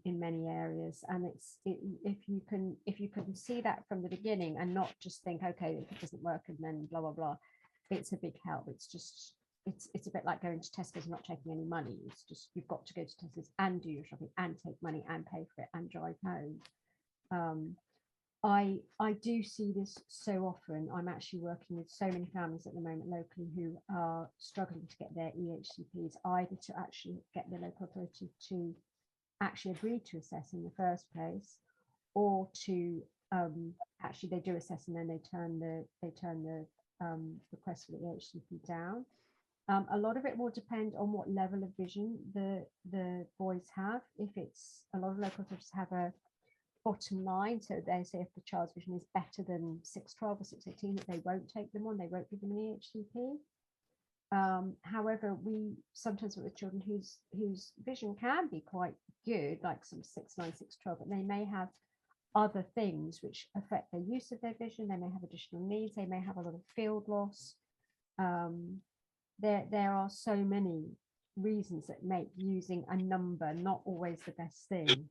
in many areas. And if you can see that from the beginning and not just think, okay, if it doesn't work and then blah blah blah, it's a big help. It's a bit like going to Tesco's and not taking any money. It's just, you've got to go to Tesco's and do your shopping and take money and pay for it and drive home. I do see this so often. I'm actually working with so many families at the moment locally who are struggling to get their EHCPs, either to actually get the local authority to actually agree to assess in the first place, or to actually they do assess and then they turn the request for the EHCP down. A lot of it will depend on what level of vision the boys have. If it's, a lot of local authorities have a bottom line, so they say if the child's vision is better than 612 or 618, that they won't take them on, they won't give them an EHCP. However, we sometimes work with children whose vision can be quite good, like some 6/9, 6/12, but they may have other things which affect their use of their vision. They may have additional needs, they may have a lot of field loss. There are so many reasons that make using a number not always the best thing.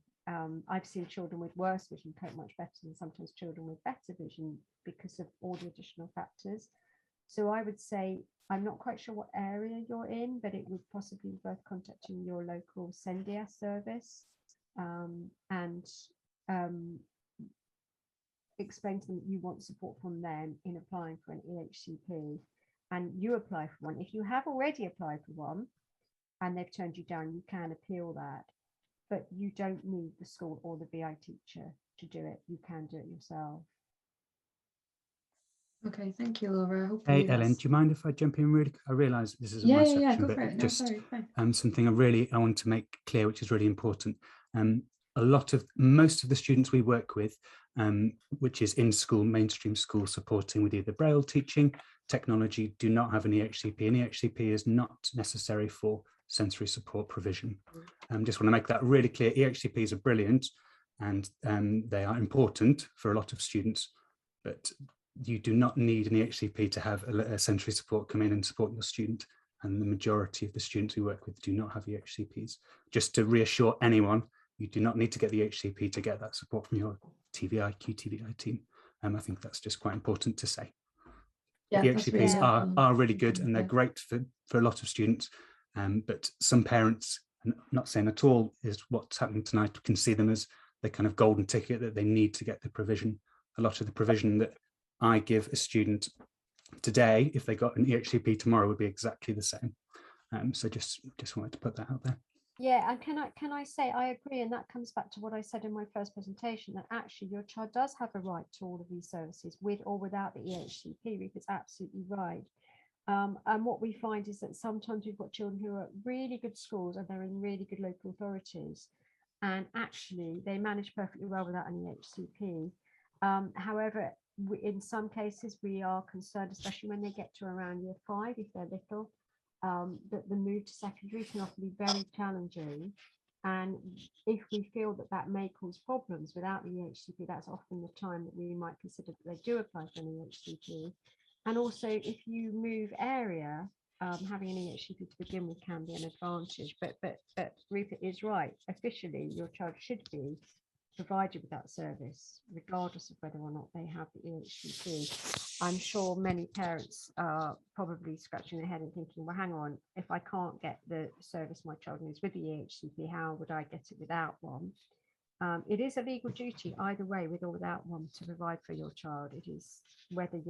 I've seen children with worse vision cope much better than sometimes children with better vision because of all the additional factors. So I would say, I'm not quite sure what area you're in, but it would possibly be worth contacting your local SENDIAS service and explain to them that you want support from them in applying for an EHCP, and you apply for one. If you have already applied for one and they've turned you down, you can appeal that, but you don't need the school or the VI teacher to do it. You can do it yourself. Okay, thank you, Laura. Hey, Ellen, do you mind if I jump in really? I realise this isn't my section, go but for it. No, just sorry, something I want to make clear, which is really important. Most of the students we work with, which is in school, mainstream school, supporting with either Braille teaching, technology, do not have an EHCP. An EHCP is not necessary for sensory support provision. Just want to make that really clear. EHCPs are brilliant and they are important for a lot of students, but you do not need an EHCP to have a sensory support come in and support your student. And the majority of the students we work with do not have EHCPs. Just to reassure anyone, you do not need to get the EHCP to get that support from your TVI, QTVI team. I think that's just quite important to say. Yeah, EHCPs are really good and they're great for a lot of students, but some parents, and I'm not saying at all is what's happening tonight, can see them as the kind of golden ticket that they need to get the provision. A lot of the provision that I give a student today, if they got an EHCP tomorrow, would be exactly the same. So just wanted to put that out there. Yeah, and can I say I agree, and that comes back to what I said in my first presentation, that actually your child does have a right to all of these services with or without the EHCP. Ruth is absolutely right. And what we find is that sometimes we've got children who are at really good schools and they're in really good local authorities, and actually they manage perfectly well without an EHCP. However, in some cases we are concerned, especially when they get to around year 5, if they're little, that the move to secondary can often be very challenging, and if we feel that may cause problems without the EHCP, that's often the time that we might consider that they do apply for an EHCP. And also, if you move area, having an EHCP to begin with can be an advantage, but Ruth is right, officially your child should be provided with that service, regardless of whether or not they have the EHCP. I'm sure many parents are probably scratching their head and thinking, well, hang on, if I can't get the service my child needs with the EHCP, how would I get it without one? It is a legal duty either way, with or without one, to provide for your child. It is whether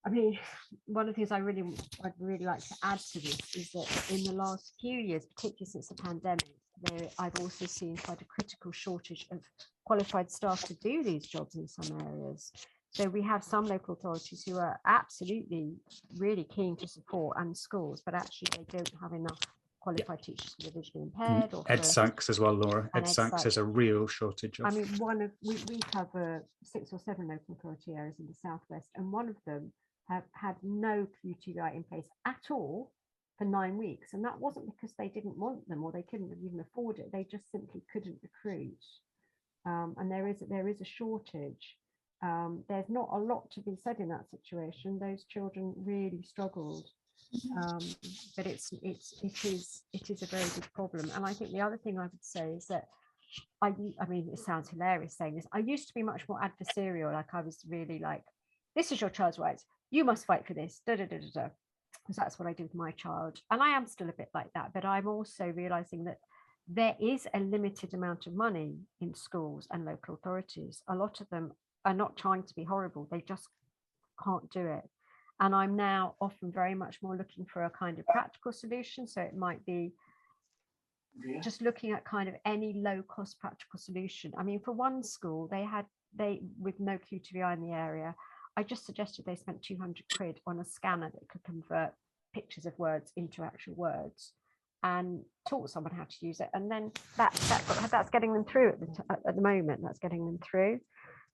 I mean, one of the things I'd really like to add to this is that in the last few years, particularly since the pandemic, I've also seen quite a critical shortage of qualified staff to do these jobs in some areas. So we have some local authorities who are absolutely really keen to support, and schools, but actually they don't have enough qualified teachers for the visually impaired. Or Ed Sanks as well, Laura. Ed Sanks has a real shortage of. I mean, we cover 6 or 7 local authority areas in the southwest, and one of them have had no QTVI in place at all for 9 weeks, and that wasn't because they didn't want them or they couldn't even afford it. They just simply couldn't recruit, and there is a shortage. There's not a lot to be said in that situation. Those children really struggled, but it is a very big problem. And I think the other thing I would say is that I mean, it sounds hilarious saying this. I used to be much more adversarial. Like, I was really like, this is your child's rights. You must fight for this. Da, da, da, da, da. Because that's what I do with my child. And I am still a bit like that. But I'm also realizing that there is a limited amount of money in schools and local authorities. A lot of them are not trying to be horrible. They just can't do it. And I'm now often very much more looking for a kind of practical solution. So it might be just looking at kind of any low cost practical solution. I mean, for one school, they with no QTVI in the area, I just suggested they spent 200 quid on a scanner that could convert pictures of words into actual words, and taught someone how to use it. And then that's getting them through at the moment. That's getting them through.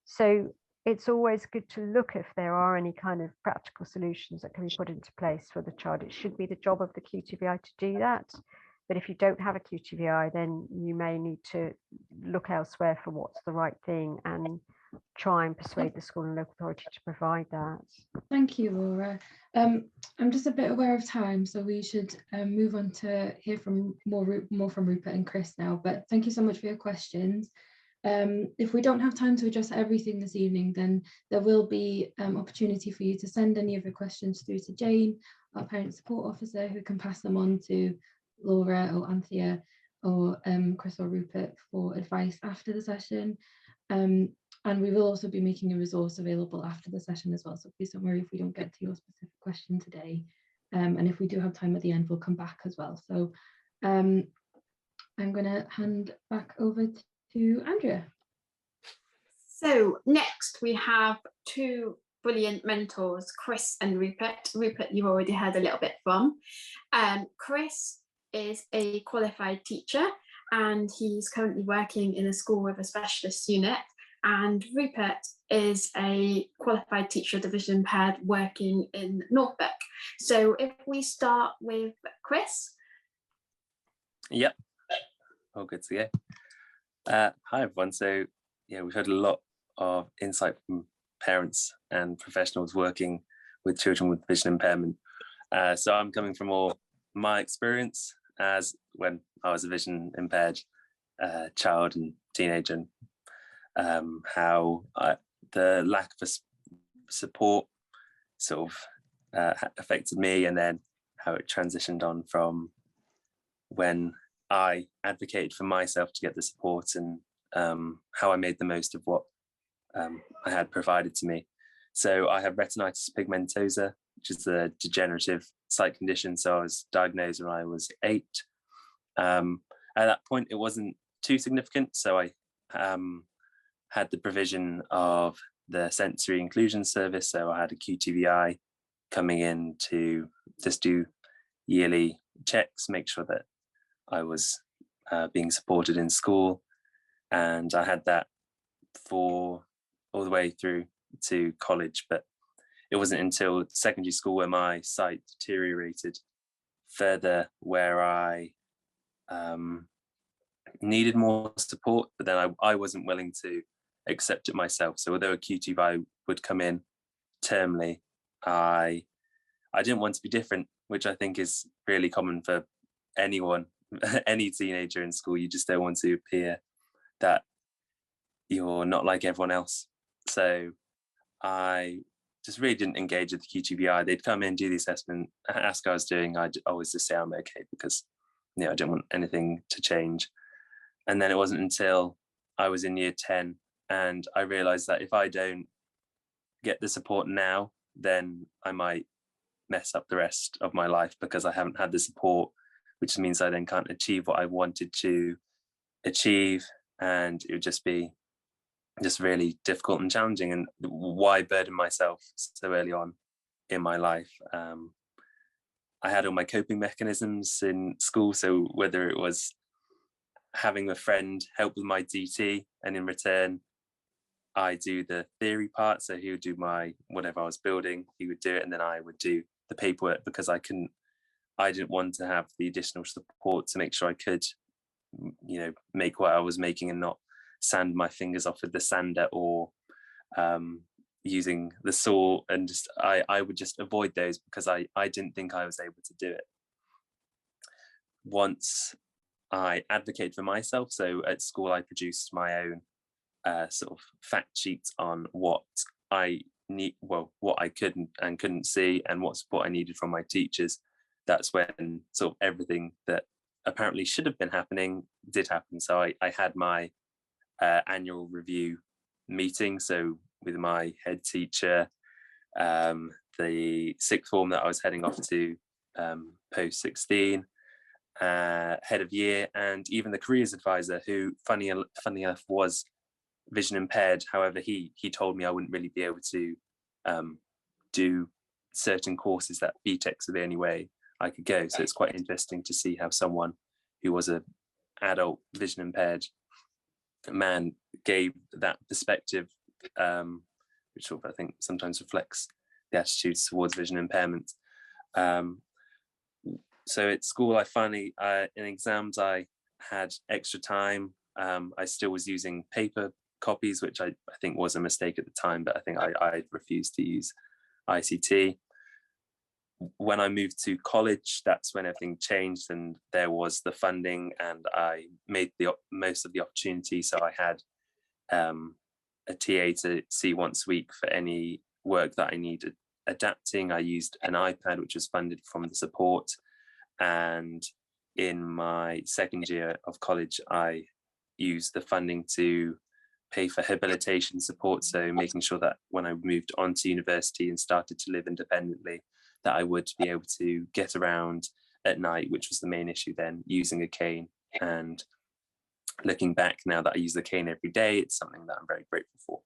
So it's always good to look if there are any kind of practical solutions that can be put into place for the child. It should be the job of the QTVI to do that. But if you don't have a QTVI, then you may need to look elsewhere for what's the right thing and try and persuade the school and local authority to provide that. Thank you, Laura. I'm just a bit aware of time, so we should move on to hear from more from Rupert and Chris now. But thank you so much for your questions. If we don't have time to address everything this evening, then there will be opportunity for you to send any of your questions through to Jane, our parent support officer, who can pass them on to Laura or Anthea or Chris or Rupert for advice after the session. And we will also be making a resource available after the session as well. So please don't worry if we don't get to your specific question today. And if we do have time at the end, we'll come back as well. So I'm going to hand back over to Andrea. So next we have 2 brilliant mentors, Chris and Rupert. Rupert, you've already heard a little bit from. Chris is a qualified teacher, and he's currently working in a school with a specialist unit. And Rupert is a qualified teacher of the vision impaired working in Norfolk. So if we start with Chris. Yep, all good to go. Hi everyone. So yeah, we've had a lot of insight from parents and professionals working with children with vision impairment. So I'm coming from all my experience as when I was a vision impaired child and teenager, and how the lack of support sort of affected me, and then how it transitioned on from when I advocated for myself to get the support, and how I made the most of what I had provided to me. So I have retinitis pigmentosa, which is a degenerative sight condition. So I was diagnosed when I was 8. At that point, it wasn't too significant. So I had the provision of the sensory inclusion service. So I had a QTVI coming in to just do yearly checks, make sure that I was being supported in school. And I had that for all the way through to college, but it wasn't until secondary school where my sight deteriorated further, where I needed more support, but then I wasn't willing to accept it myself. So although a QTVI would come in termly, I didn't want to be different, which I think is really common for anyone, any teenager in school. You just don't want to appear that you're not like everyone else. So I just really didn't engage with the QTBI. They'd come in, do the assessment, ask how I was doing. I'd always just say I'm okay, because I didn't want anything to change. And then it wasn't until I was in year 10 and I realized that if I don't get the support now, then I might mess up the rest of my life, because I haven't had the support, which means I then can't achieve what I wanted to achieve, and it would just be really difficult and challenging. And why burden myself so early on in my life? I had all my coping mechanisms in school, so whether it was having a friend help with my DT, and in return I do the theory part, so he would do my whatever I was building, he would do it, and then I would do the paperwork, because I didn't want to have the additional support to make sure I could make what I was making, and not sand my fingers off with the sander, or using the saw, and just I would just avoid those, because I didn't think I was able to do it. Once I advocated for myself, so at school I produced my own sort of fact sheets on what I need, what I could and couldn't see, and what support I needed from my teachers. That's when sort of everything that apparently should have been happening did happen. So I had my annual review meeting, so with my head teacher, the sixth form that I was heading off to post 16, head of year, and even the careers advisor, who funny enough was vision impaired. However, he told me I wouldn't really be able to do certain courses, that BTEC's are the only way I could go. So it's quite interesting to see how someone who was an adult vision impaired man gave that perspective, which sort of I think sometimes reflects the attitudes towards vision impairment. So at school, I finally, in exams, I had extra time. I still was using paper copies, which I think was a mistake at the time, but I think I refused to use ICT. When I moved to college, that's when everything changed, and there was the funding, and I made the most of the opportunity. So I had a TA to see once a week for any work that I needed adapting. I used an iPad, which was funded from the support. And in my second year of college, I used the funding to pay for habilitation support. So making sure that when I moved on to university and started to live independently, that I would be able to get around at night, which was the main issue then, using a cane. And looking back now that I use the cane every day, it's something that I'm very grateful for.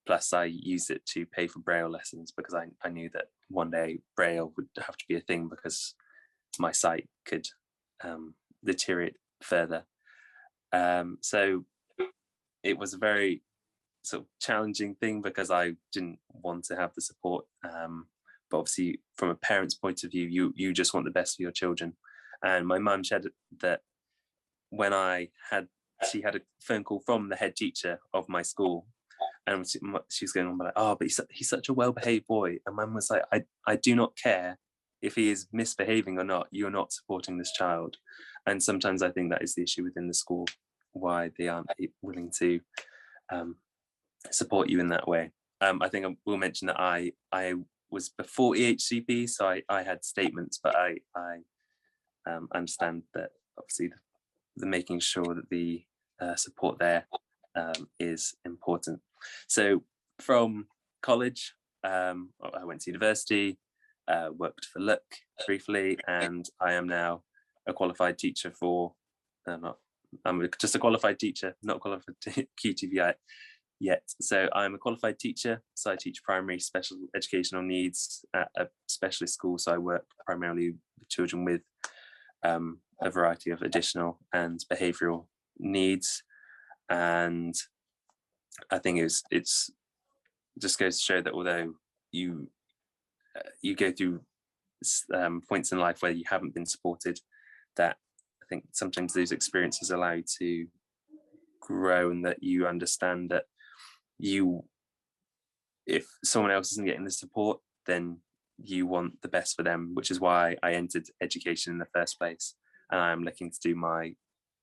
Plus I used it to pay for Braille lessons, because I knew that one day Braille would have to be a thing, because my sight could deteriorate further. So it was a very sort of challenging thing, because I didn't want to have the support. But obviously from a parent's point of view, you just want the best for your children. And my mum said that when she had a phone call from the head teacher of my school, and she was going on like, oh, but he's such a well-behaved boy. And mum was like, I do not care if he is misbehaving or not, you're not supporting this child. And sometimes I think that is the issue within the school, why they aren't willing to support you in that way. I think I will mention that I was before EHCP, so I had statements, but I understand that obviously the making sure that the support there is important. So from college, I went to university, worked for Look briefly, and I am now a qualified teacher for, I'm just a qualified teacher, not qualified QTBI yet. So I'm a qualified teacher, so I teach primary special educational needs at a specialist school. So I work primarily with children with a variety of additional and behavioural needs. And I think it's just goes to show that although you go through points in life where you haven't been supported, that I think sometimes those experiences allow you to grow, and that you understand that if someone else isn't getting the support, then you want the best for them, which is why I entered education in the first place. And I'm looking to do my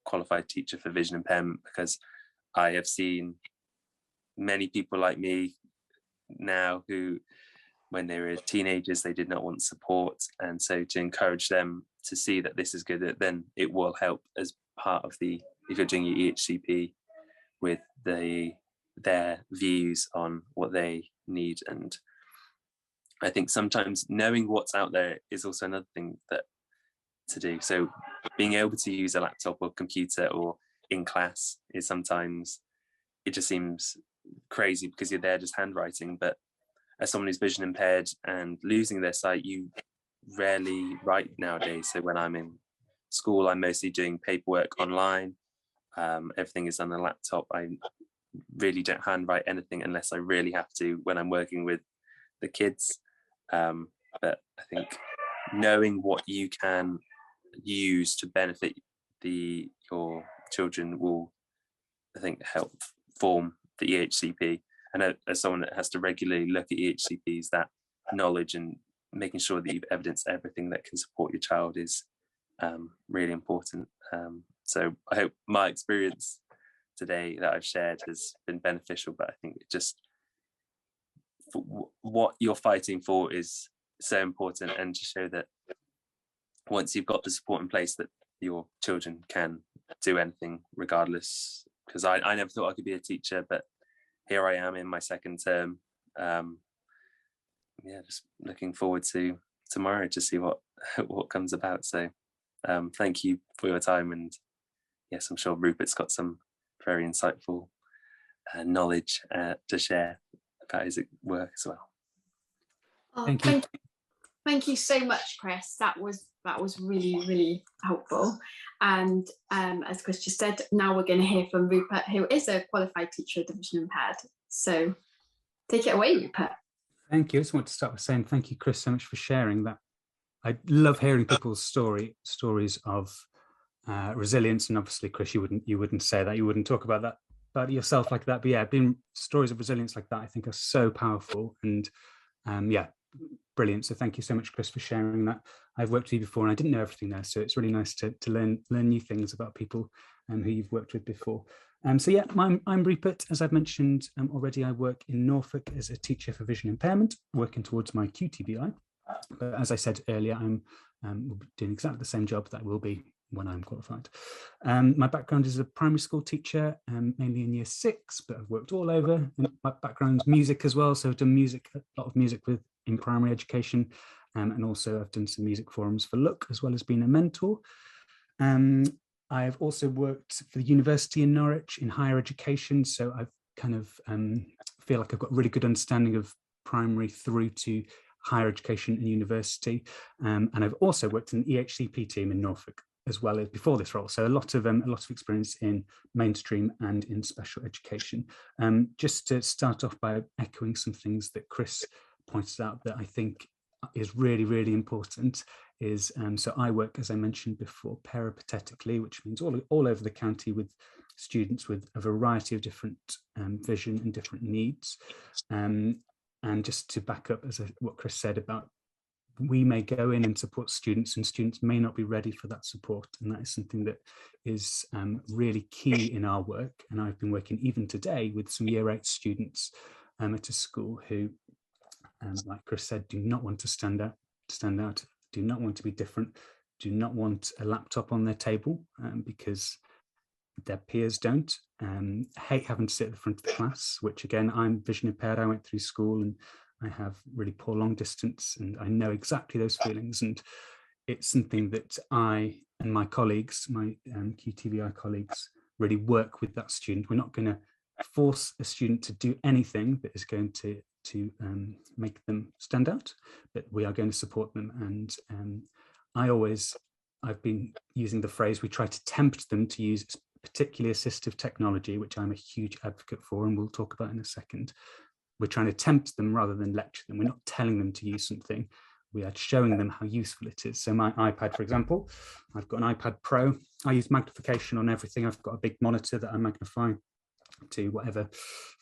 qualified teacher for vision impairment, because I have seen many people like me now who, when they were teenagers, they did not want support, and so to encourage them to see that this is good, then it will help as part of the, if you're doing your EHCP, with their views on what they need. And I think sometimes knowing what's out there is also another thing that to do. So being able to use a laptop or computer or in class is sometimes, it just seems crazy because you're there just handwriting, but as someone who's vision impaired and losing their sight, you rarely write nowadays. So when I'm in school, I'm mostly doing paperwork online. Everything is on the laptop. I really don't handwrite anything unless I really have to when I'm working with the kids. But I think knowing what you can use to benefit your children will, I think, help form the EHCP. And as someone that has to regularly look at EHCPs, that knowledge and making sure that you've evidenced everything that can support your child is really important. So I hope my experience today that I've shared has been beneficial, but I think it just, what you're fighting for is so important, and to show that once you've got the support in place, that your children can do anything regardless. Because I never thought I could be a teacher, but here I am in my second term. Yeah, just looking forward to tomorrow to see what comes about. So thank you for your time, and yes, I'm sure Rupert's got some very insightful knowledge to share about his work as well. Oh, Thank you. Thank you so much, Chris. That was really, really helpful. And as Chris just said, now we're going to hear from Rupert, who is a qualified teacher of the vision impaired. So take it away, Rupert. Thank you. I just want to start with saying thank you, Chris, so much for sharing that. I love hearing people's stories of resilience, and obviously, Chris, you wouldn't say that, you wouldn't talk about that about yourself like that. But yeah, being stories of resilience like that, I think, are so powerful, and yeah, brilliant. So thank you so much, Chris, for sharing that. I've worked with you before, and I didn't know everything there, so it's really nice to learn new things about people who you've worked with before. So yeah, I'm Rupert. As I've mentioned already, I work in Norfolk as a teacher for vision impairment, working towards my QTBI. But as I said earlier, will be doing exactly the same job that I will be when I'm qualified. My background is a primary school teacher, mainly in year 6, but I've worked all over. And my background is music as well, so I've done a lot of music in primary education, and also I've done some music forums for Look, as well as being a mentor. I've also worked for the university in Norwich in higher education, so I've kind of feel like I've got a really good understanding of primary through to higher education and university, and I've also worked in the EHCP team in Norfolk as well as before this role, so a lot of experience in mainstream and in special education. Just to start off by echoing some things that Chris pointed out that I think is really, really important is, so I work, as I mentioned before, peripatetically, which means all over the county with students with a variety of different vision and different needs. And just to back up what Chris said about, we may go in and support students, and students may not be ready for that support, and that is something that is really key in our work. And I've been working even today with some year 8 students at a school who, like Chris said, do not want to stand out, do not want to be different, do not want a laptop on their table because their peers don't, hate having to sit at the front of the class, which again, I'm vision impaired. I went through school and I have really poor long distance, and I know exactly those feelings. And it's something that I and my colleagues, my QTBI colleagues, really work with that student. We're not going to force a student to do anything that is going to make them stand out, but we are going to support them. And I've been using the phrase, we try to tempt them to use particularly assistive technology, which I'm a huge advocate for, and we'll talk about in a second. We're trying to tempt them rather than lecture them. We're not telling them to use something. We are showing them how useful it is. So my iPad, for example, I've got an iPad Pro. I use magnification on everything. I've got a big monitor that I magnify to whatever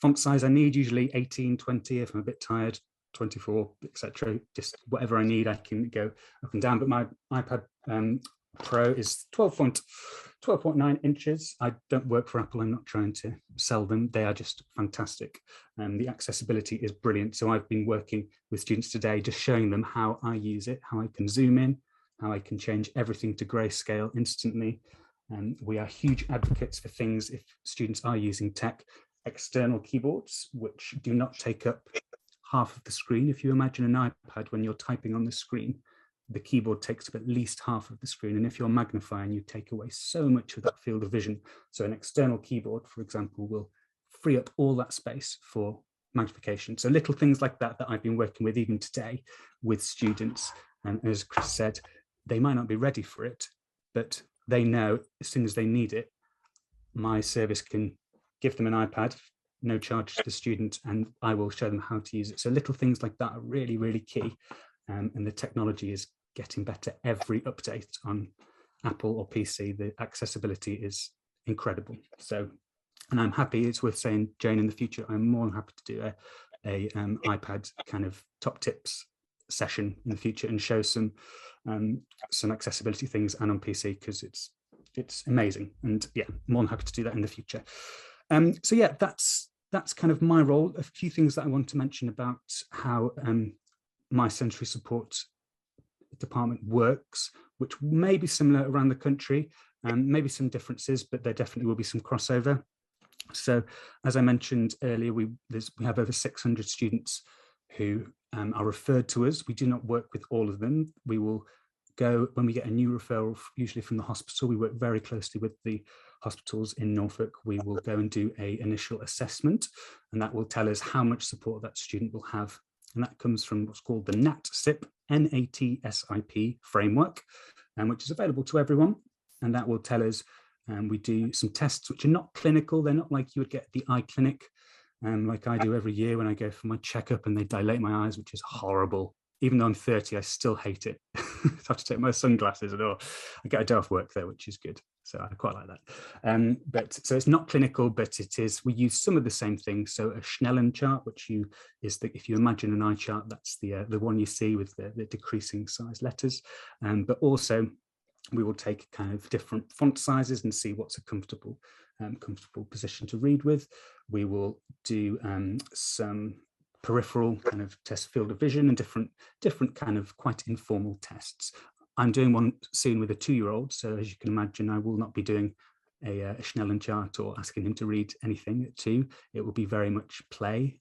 font size I need, usually 18, 20 if I'm a bit tired, 24, etc. Just whatever I need, I can go up and down. But my iPad Pro is 12.9 inches. I don't work for Apple. I'm not trying to sell them. They are just fantastic. The accessibility is brilliant. So I've been working with students today, just showing them how I use it, how I can zoom in, how I can change everything to grayscale instantly. We are huge advocates for things, if students are using tech, external keyboards, which do not take up half of the screen. If you imagine an iPad, when you're typing on the screen, the keyboard takes up at least half of the screen. And if you're magnifying, you take away so much of that field of vision. So an external keyboard, for example, will free up all that space for magnification. So little things like that I've been working with even today with students. And as Chris said, they might not be ready for it, but they know as soon as they need it, my service can give them an iPad, no charge to the student, and I will show them how to use it. So little things like that are really, really key. And the technology is getting better every update on Apple or PC. The accessibility is incredible. So, and I'm happy, it's worth saying, Jane, in the future, I'm more than happy to do a iPad kind of top tips session in the future and show some accessibility things and on PC, because it's amazing. And yeah, more than happy to do that in the future. So yeah, that's kind of my role. A few things that I want to mention about how my sensory support department works, which may be similar around the country, maybe some differences, but there definitely will be some crossover. So as I mentioned earlier, we have over 600 students who are referred to us. We do not work with all of them. We will go, when we get a new referral, usually from the hospital, we work very closely with the hospitals in Norfolk. We will go and do an initial assessment, and that will tell us how much support that student will have. And that comes from what's called the NATSIP, N-A-T-S-I-P framework, which is available to everyone. And that will tell us, we do some tests which are not clinical. They're not like you would get at the eye clinic, like I do every year when I go for my checkup and they dilate my eyes, which is horrible. Even though I'm 30, I still hate it. I have to take my sunglasses and all. I get a day off work though, which is good. So I quite like that. But so it's not clinical, but it is, we use some of the same things. So a Snellen chart, which if you imagine an eye chart, that's the one you see with the decreasing size letters. But also we will take kind of different font sizes and see what's a comfortable position to read with. We will do some peripheral kind of test field of vision and different kind of quite informal tests. I'm doing one soon with a 2-year-old, so as you can imagine, I will not be doing a Snellen chart or asking him to read anything at 2. It will be very much play,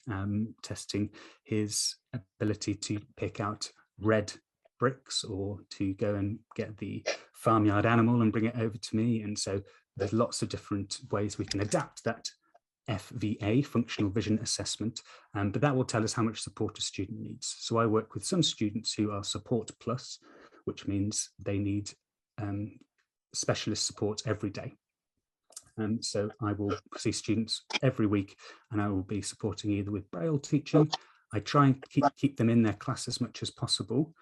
testing his ability to pick out red bricks or to go and get the farmyard animal and bring it over to me. And so there's lots of different ways we can adapt that FVA, functional vision assessment, but that will tell us how much support a student needs. So I work with some students who are support plus, which means they need specialist support every day. So I will see students every week and I will be supporting either with Braille teaching. I try and keep them in their class as much as possible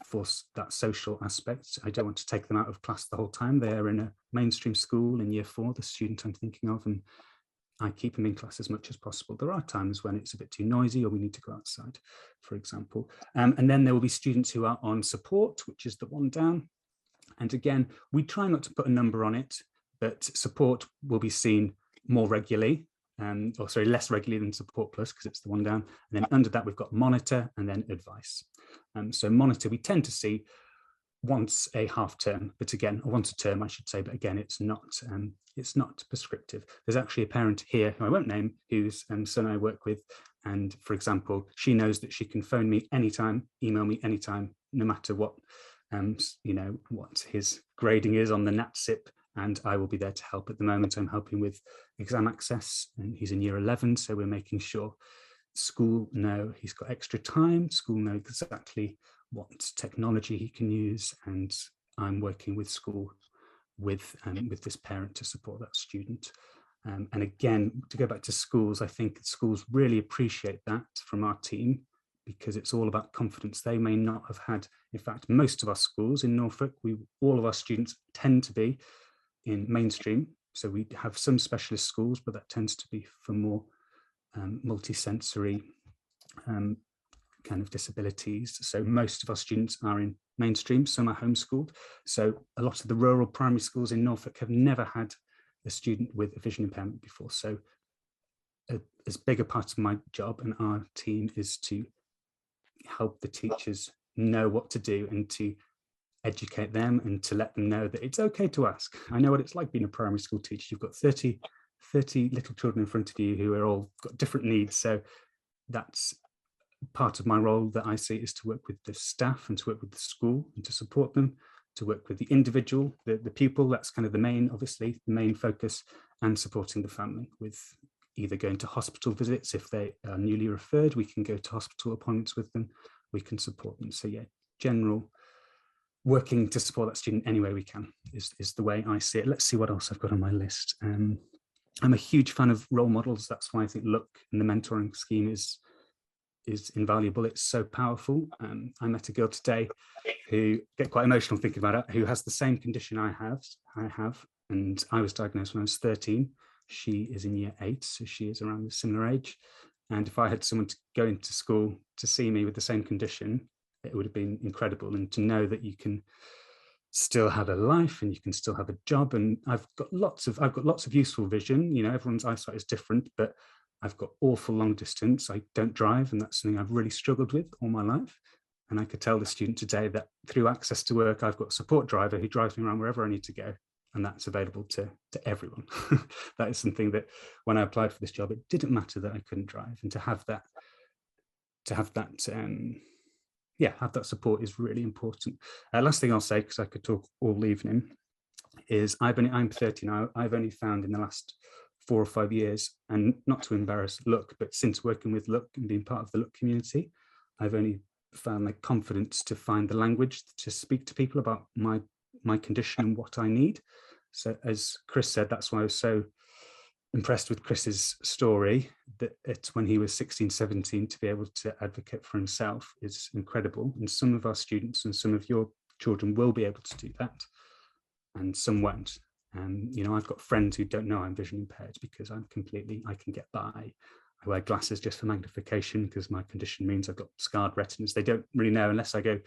for that social aspect. I don't want to take them out of class the whole time. They are in a mainstream school in year 4, the student I'm thinking of, and I keep them in class as much as possible. There are times when it's a bit too noisy or we need to go outside, for example. And then there will be students who are on support, which is the one down. And again, we try not to put a number on it, but support will be seen more regularly, less regularly than support plus, because it's the one down. And then under that, we've got monitor and then advice. So monitor, we tend to see once a half term, but again, or once a term, I should say, but again, it's not prescriptive. There's actually a parent here who I won't name, whose son I work with, and for example, she knows that she can phone me anytime, email me anytime, no matter what what his grading is on the NATSIP, and I will be there to help. At the moment, I'm helping with exam access, and he's in year 11, so we're making sure school know he's got extra time, school know exactly what technology he can use, and I'm working with school with this parent to support that student. And again, to go back to schools, I think schools really appreciate that from our team, because it's all about confidence. They may not have had, in fact, most of our schools in Norfolk, all of our students tend to be in mainstream. So we have some specialist schools, but that tends to be for more multisensory kind of disabilities. So most of our students are in mainstream, some are homeschooled. So a lot of the rural primary schools in Norfolk have never had a student with a vision impairment before. So as big a part of my job and our team is to help the teachers know what to do and to educate them and to let them know that it's okay to ask. I know what it's like being a primary school teacher. You've got 30 little children in front of you who are all got different needs. So that's part of my role that I see, is to work with the staff and to work with the school and to support them, to work with the individual, the pupil. That's kind of the main, obviously, the main focus, and supporting the family with either going to hospital visits. If they are newly referred, we can go to hospital appointments with them. We can support them. So yeah, general working to support that student any way we can is the way I see it. Let's see what else I've got on my list. I'm a huge fan of role models. That's why I think Look and the mentoring scheme is invaluable. It's so powerful. I met a girl today who, get quite emotional thinking about it, who has the same condition I have, and I was diagnosed when I was 13. She is in year 8, so she is around a similar age. And if I had someone to go into school to see me with the same condition, it would have been incredible. And to know that you can still have a life and you can still have a job. And I've got lots of useful vision. You know, everyone's eyesight is different, but I've got awful long distance. I don't drive, and that's something I've really struggled with all my life. And I could tell the student today that through Access to Work, I've got a support driver who drives me around wherever I need to go. And that's available to everyone. That is something that when I applied for this job, it didn't matter that I couldn't drive, and to have that support is really important. Last thing I'll say, because I could talk all evening, is I'm 30 now. I've only found in the last 4 or 5 years, and not to embarrass Look, but since working with Look and being part of the Look community, I've only found like confidence to find the language to speak to people about my condition and what I need. So as Chris said, that's why I was so impressed with Chris's story, that it's when he was 16, 17, to be able to advocate for himself is incredible. And some of our students and some of your children will be able to do that, and some won't. You know, I've got friends who don't know I'm vision impaired because I can get by. I wear glasses just for magnification because my condition means I've got scarred retinas. They don't really know unless I go,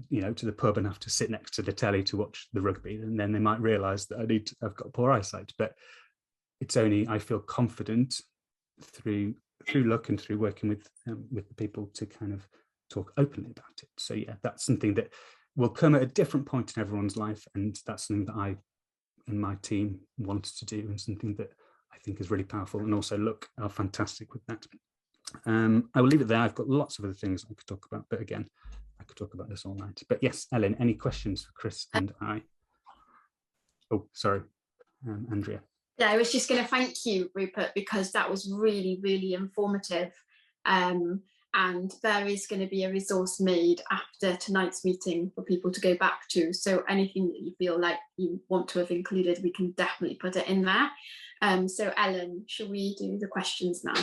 you know, to the pub and have to sit next to the telly to watch the rugby, and then they might realise that I've got poor eyesight. But it's only, I feel confident through Look and through working with the people to kind of talk openly about it. So yeah, that's something that will come at a different point in everyone's life, and that's something that I and my team wanted to do, and something that I think is really powerful. And also Look are fantastic with that. I will leave it there. I've got lots of other things I could talk about, but again, I could talk about this all night. But yes, Ellen, any questions for Chris and I? Oh, sorry, Andrea. Yeah, I was just going to thank you, Rupert, because that was really, really informative. And there is going to be a resource made after tonight's meeting for people to go back to. So anything that you feel like you want to have included, we can definitely put it in there. So Ellen, should we do the questions now?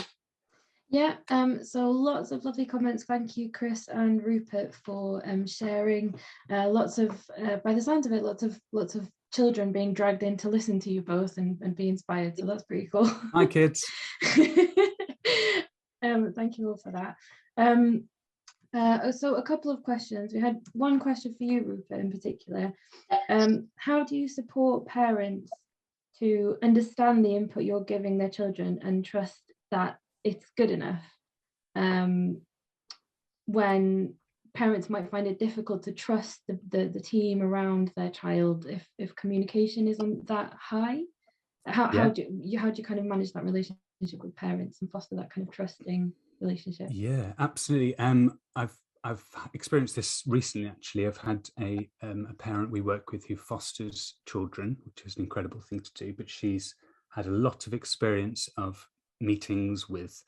Yeah, so lots of lovely comments. Thank you, Chris and Rupert, for sharing. Lots of, by the sound of it, lots of children being dragged in to listen to you both and be inspired. So that's pretty cool. Hi, kids. Thank you all for that. So a couple of questions. We had one question for you, Rupert, in particular. How do you support parents to understand the input you're giving their children and trust that it's good enough, when parents might find it difficult to trust the team around their child if communication isn't that high? How do you kind of manage that relationship with parents and foster that kind of trusting relationship? Yeah, absolutely. I've experienced this recently, actually. I've had a parent we work with who fosters children, which is an incredible thing to do, but she's had a lot of experience of meetings with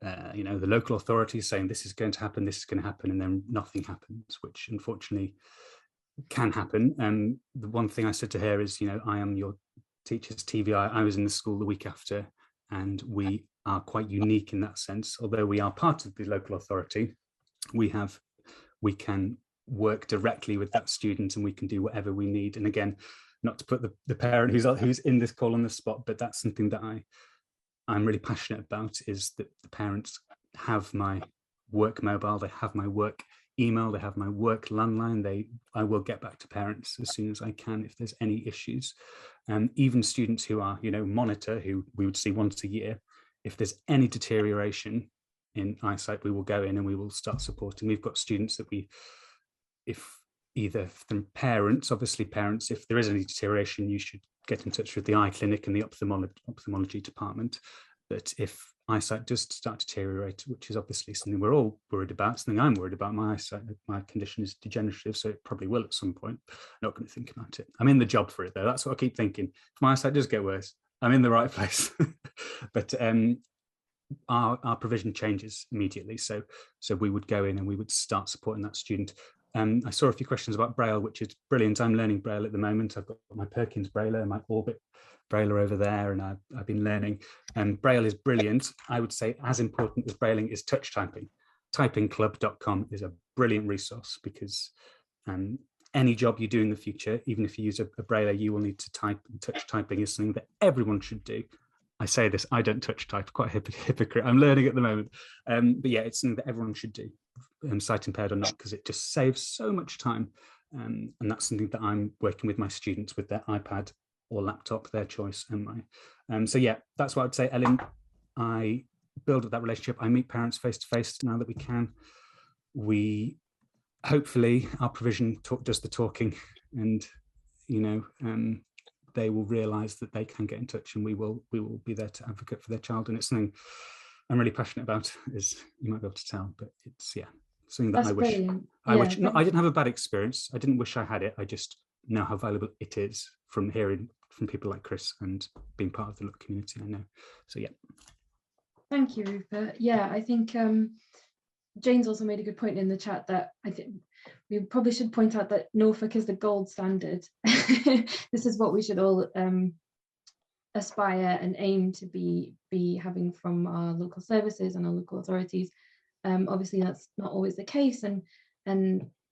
the local authorities saying this is going to happen, and then nothing happens, which unfortunately can happen. The one thing I said to her is, I am your teacher's TVI. I was in the school the week after, and we are quite unique in that sense. Although we are part of the local authority, we can work directly with that student, and we can do whatever we need. And again, not to put the parent who's in this call on the spot, but that's something that I'm really passionate about, is that the parents have my work mobile, they have my work email, they have my work landline. I will get back to parents as soon as I can if there's any issues. Even students who are, monitor, who we would see once a year, if there's any deterioration in eyesight, we will go in and we will start supporting. We've got students that if either from parents, obviously parents, if there is any deterioration, you should get in touch with the eye clinic and the ophthalmology department. But if eyesight does start to deteriorate, which is obviously something we're all worried about, something I'm worried about, my eyesight, my condition is degenerative, so it probably will at some point. I'm not going to think about it. I'm in the job for it though. That's what I keep thinking. If my eyesight does get worse, I'm in the right place. But our provision changes immediately. So we would go in and we would start supporting that student. I saw a few questions about Braille, which is brilliant. I'm learning Braille at the moment. I've got my Perkins Braille and my Orbit Braille over there, and I've been learning. And Braille is brilliant. I would say as important as Brailling is touch typing. Typingclub.com is a brilliant resource, because any job you do in the future, even if you use a Braille, you will need to type. And touch typing is something that everyone should do. I say this, I don't touch type, quite a hypocrite. I'm learning at the moment. But yeah, it's something that everyone should do, sight impaired or not, because it just saves so much time. And that's something that I'm working with my students with their iPad or laptop, their choice. And so yeah, that's what I'd say, Ellen. I build up that relationship. I meet parents face to face now that we can. We hopefully our provision does the talking, and they will realise that they can get in touch, and we will be there to advocate for their child. And it's something I'm really passionate about, as you might be able to tell. But it's something that I wish. I didn't have a bad experience. I didn't wish I had it. I just know how valuable it is from hearing from people like Chris and being part of the look community. I know. So yeah. Thank you, Rupert. Yeah, I think Jane's also made a good point in the chat that I think we probably should point out that Norfolk is the gold standard. This is what we should all aspire and aim to be having from our local services and our local authorities. Obviously, that's not always the case, and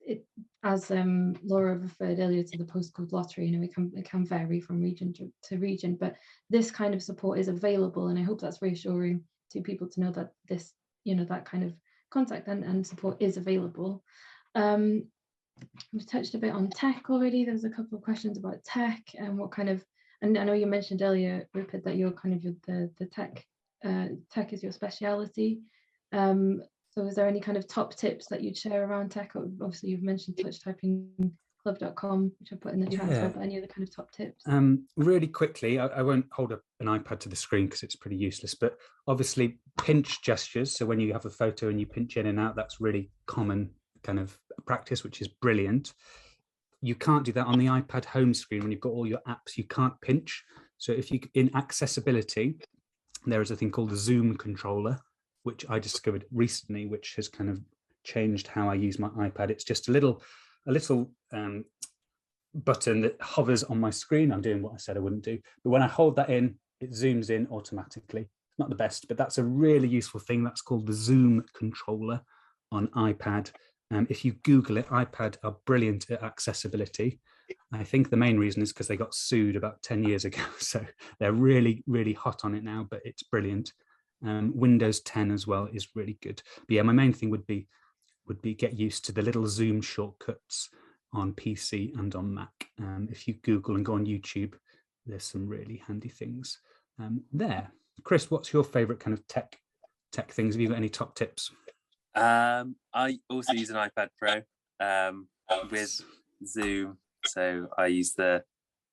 it, as Laura referred earlier to the postcode lottery, it can vary from region to region, but this kind of support is available, and I hope that's reassuring to people to know that this, that kind of contact and support is available. We've touched a bit on tech already. There was a couple of questions about tech and what kind of, and I know you mentioned earlier, Rupert, that you're kind of the tech is your speciality. So is there any kind of top tips that you'd share around tech? Obviously you've mentioned touchtypingclub.com, which I put in the chat as well, but any other kind of top tips? Really quickly, I won't hold up an iPad to the screen because it's pretty useless, but obviously pinch gestures. So when you have a photo and you pinch in and out, that's really common kind of practice, which is brilliant. You can't do that on the iPad home screen when you've got all your apps. You can't pinch. So if you, in accessibility, there is a thing called the Zoom controller, which I discovered recently, which has kind of changed how I use my iPad. It's just a little button that hovers on my screen. I'm doing what I said I wouldn't do, but when I hold that in, it zooms in automatically. Not the best, but that's a really useful thing. That's called the Zoom controller on iPad. If you Google it, iPad are brilliant at accessibility. I think the main reason is because they got sued about 10 years ago. So they're really, really hot on it now, but it's brilliant. Windows 10 as well is really good. But yeah, my main thing would be get used to the little Zoom shortcuts on PC and on Mac. If you Google and go on YouTube, there's some really handy things there. Chris, what's your favorite kind of tech things? Have you got any top tips? I also use an iPad Pro with Zoom. So I use the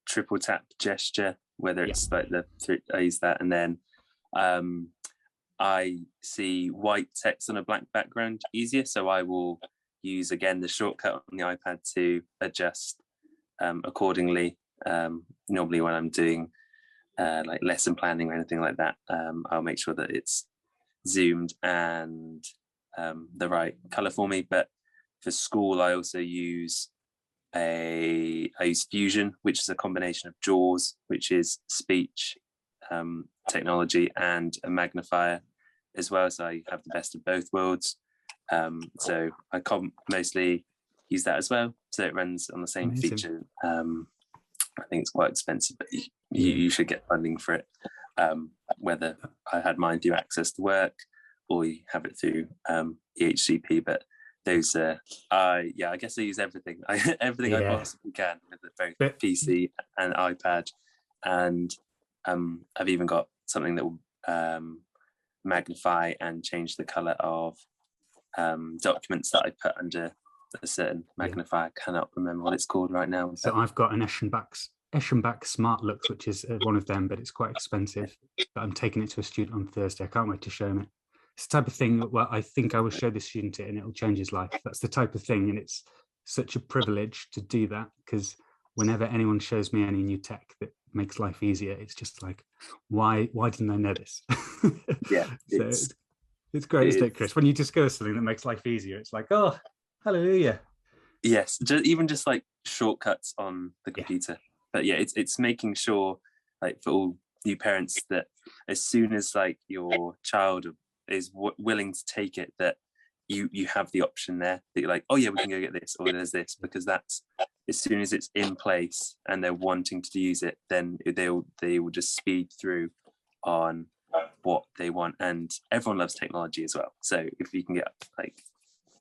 triple tap gesture, whether it's like I use that, and then I see white text on a black background easier. So I will use again the shortcut on the iPad to adjust accordingly. Normally when I'm doing like lesson planning or anything like that, I'll make sure that it's zoomed and the right color for me. But for school, I also use I use Fusion, which is a combination of JAWS, which is speech technology, and a magnifier as well. So I have the best of both worlds. So I mostly use that as well. So it runs on the same feature. I think it's quite expensive, but you should get funding for it. Whether I had mine through Access to Work or you have it through EHCP, but those I guess I use everything everything I Yeah. possibly can with both But- PC and iPad, and I've even got something that will magnify and change the color of documents that I put under a certain magnifier. I cannot remember what it's called right now. So I've got an Eschenbach Smart Lux, which is one of them, but it's quite expensive. But I'm taking it to a student on Thursday. I can't wait to show him it. It's the type of thing that, well, I think I will show the student it and it'll change his life. That's the type of thing, and it's such a privilege to do that, because whenever anyone shows me any new tech that makes life easier, it's just like, why didn't I know this? Yeah, So it's great, isn't it, Chris? When you discover something that makes life easier, it's like, oh, hallelujah. Yes, even just like shortcuts on the computer. But yeah, it's making sure, like, for all new parents, that as soon as like your child is willing to take it, that you have the option there, that you're like, oh yeah, we can go get this, or there's this, because that's, as soon as it's in place and they're wanting to use it, then they will just speed through on what they want. And everyone loves technology as well, so if you can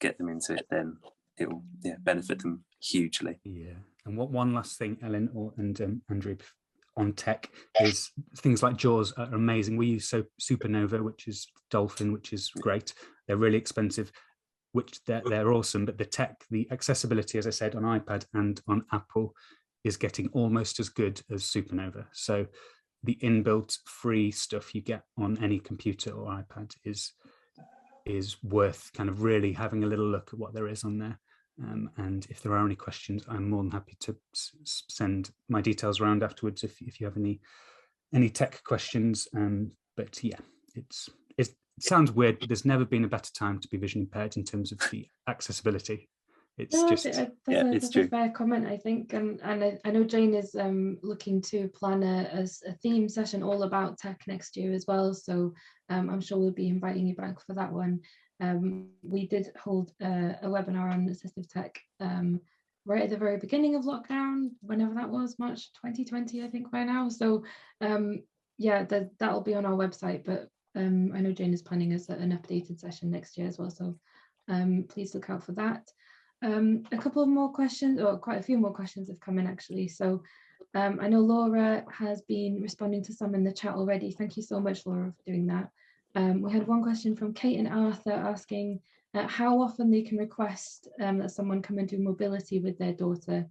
get them into it, then it will benefit them hugely. Yeah. And one last thing, Ellen and Andrew, on tech, is things like JAWS are amazing. We use Supernova, which is Dolphin, which is great. They're really expensive, which they're awesome, but the accessibility, as I said, on iPad and on Apple is getting almost as good as Supernova. So the inbuilt free stuff you get on any computer or iPad is worth kind of really having a little look at what there is on there. And if there are any questions, I'm more than happy to send my details around afterwards if you have any tech questions. But yeah, it sounds weird, but there's never been a better time to be vision impaired in terms of the accessibility. It's that's a fair comment, I think, and I know Jane is looking to plan a theme session all about tech next year as well, so I'm sure we'll be inviting you back for that one. We did hold a webinar on assistive tech right at the very beginning of lockdown, whenever that was, March 2020, I think, by now. So yeah, that'll be on our website, but I know Jane is planning an updated session next year as well, so please look out for that. A couple of more questions, or quite a few more questions have come in actually. So I know Laura has been responding to some in the chat already. Thank you so much, Laura, for doing that. We had one question from Kate and Arthur asking how often they can request that someone come and do mobility with their daughter.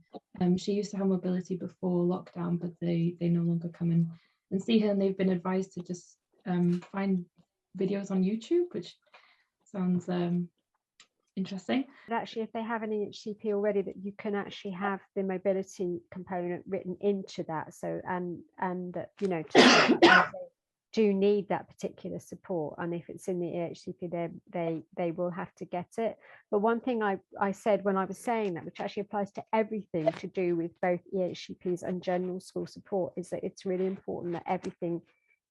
She used to have mobility before lockdown, but they no longer come and see her, and they've been advised to just find videos on YouTube, which sounds interesting. But actually, if they have an EHCP already, that you can actually have the mobility component written into that. So and you know, they do need that particular support, and if it's in the EHCP, they will have to get it. But one thing I said when I was saying that, which actually applies to everything to do with both EHCPs and general school support, is that it's really important that everything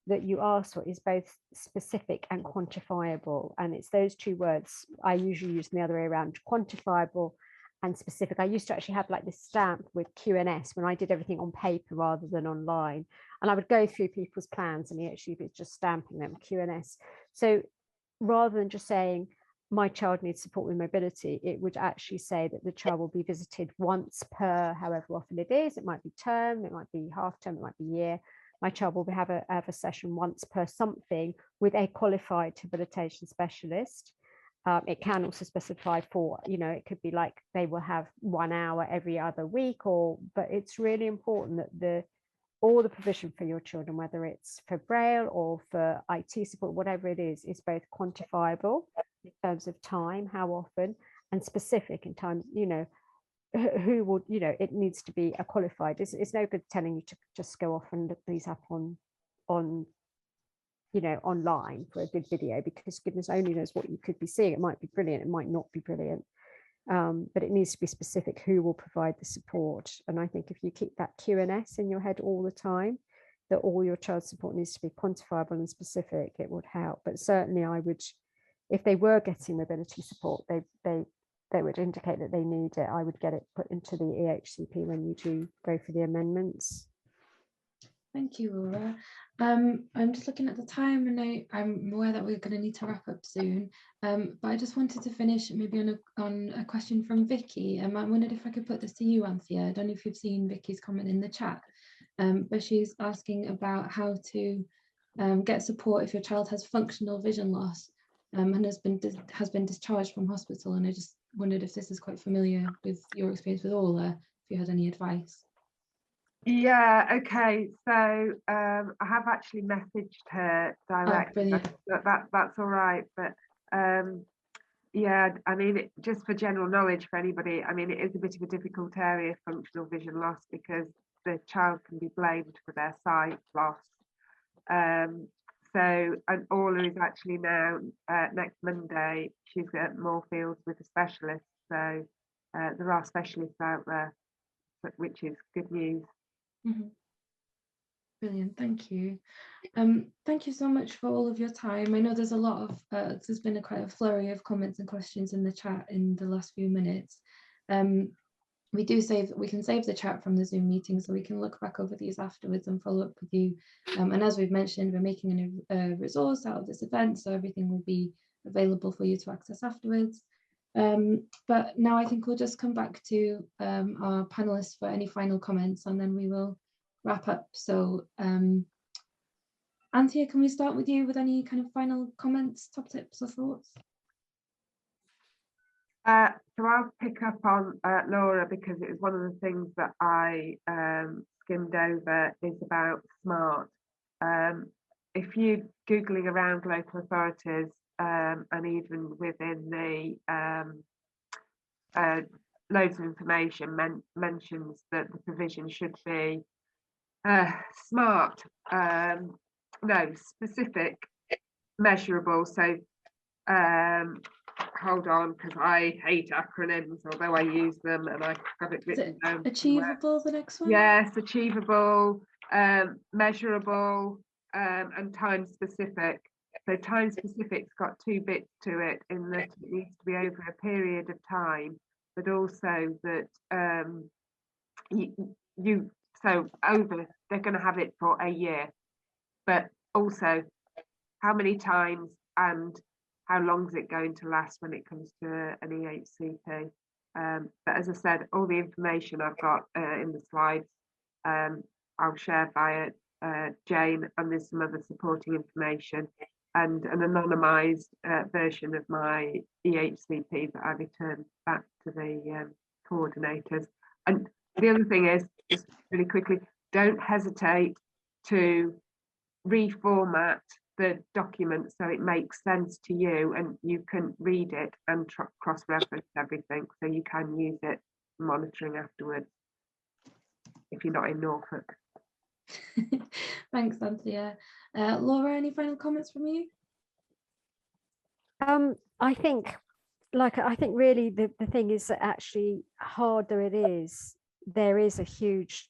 that you ask for is both specific and quantifiable. And it's those two words I usually use the other way around, quantifiable and specific. I used to actually have like this stamp with QNS when I did everything on paper rather than online. And I would go through people's plans and actually it's just stamping them QNS. So rather than just saying my child needs support with mobility, it would actually say that the child will be visited once per however often it is. It might be term, it might be half term, it might be year. My child will have a session once per something with a qualified rehabilitation specialist. It can also specify for, you know, it could be like they will have 1 hour every other week, but it's really important that all the provision for your children, whether it's for Braille or for IT support, whatever it is both quantifiable in terms of time, how often, and specific in terms, you know, who would, you know, it needs to be a qualified. It's no good telling you to just go off and look these up on you know, online for a good video, because goodness only knows what you could be seeing. It might be brilliant, it might not be brilliant, but it needs to be specific who will provide the support. And I think if you keep that QNS in your head all the time, that all your child's support needs to be quantifiable and specific, it would help. But certainly I would, if they were getting mobility support, they would indicate that they need it. I would get it put into the EHCP when you do go for the amendments. Thank you, Laura. I'm just looking at the time, and I'm aware that we're going to need to wrap up soon. But I just wanted to finish maybe on a question from Vicky. I wondered if I could put this to you, Anthea. I don't know if you've seen Vicky's comment in the chat, but she's asking about how to get support if your child has functional vision loss and has been discharged from hospital. And I just wondered if this is quite familiar with your experience with Ola, if you had any advice. Yeah, okay, so I have actually messaged her directly. That's all right, but yeah, I mean, just for general knowledge for anybody, I mean, it is a bit of a difficult area, functional vision loss, because the child can be blamed for their sight loss. So, and Orla is actually now, next Monday, she's at Moorfields with a specialist, so there are specialists out there, which is good news. Mm-hmm. Brilliant, thank you. Thank you so much for all of your time. I know there's a lot of, there's been quite a flurry of comments and questions in the chat in the last few minutes. We can save the chat from the Zoom meeting, so we can look back over these afterwards and follow up with you. And as we've mentioned, we're making a resource out of this event, so everything will be available for you to access afterwards. But now I think we'll just come back to our panelists for any final comments, and then we will wrap up. So Anthea, can we start with you with any kind of final comments, top tips or thoughts? So I'll pick up on Laura, because it was one of the things that I skimmed over, is about SMART. If you're Googling around local authorities, and even within the loads of information mentions that the provision should be SMART, no, specific, measurable. So hold on, because I hate acronyms, although I use them, and I have it written down. Achievable, the next one? Yes, achievable, measurable, and time specific. So time specific's got two bits to it, in that it needs to be over a period of time, but also that they're going to have it for a year, but also how many times and how long is it going to last when it comes to an EHCP. But as I said, all the information I've got in the slides, I'll share via Jane, and there's some other supporting information and an anonymised version of my EHCP that I returned back to the coordinators. And the other thing is, just really quickly, don't hesitate to reformat the document so it makes sense to you and you can read it and cross-reference everything, so you can use it monitoring afterwards if you're not in Norfolk. Thanks, Anthea. Laura, any final comments from you? I think really the thing is that actually, harder it is, there is a huge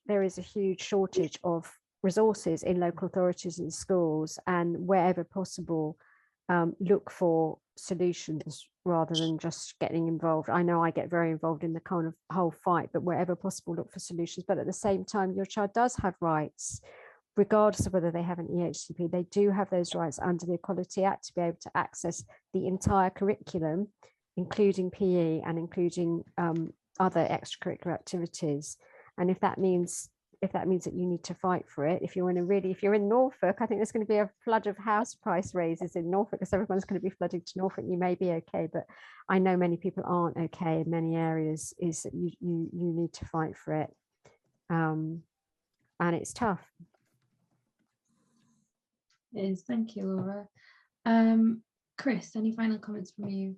shortage of resources in local authorities and schools, and wherever possible, look for solutions rather than just getting involved. I know I get very involved in the kind of whole fight, but wherever possible, look for solutions. But at the same time, your child does have rights, regardless of whether they have an EHCP. They do have those rights under the Equality Act to be able to access the entire curriculum, including PE and including other extracurricular activities. And if that means that you need to fight for it, if you're in Norfolk, I think there's going to be a flood of house price raises in Norfolk, because everyone's going to be flooding to Norfolk. You may be okay, but I know many people aren't okay in many areas. Is that you need to fight for it, and it's tough. It is. Thank you, Laura. Chris, any final comments from you?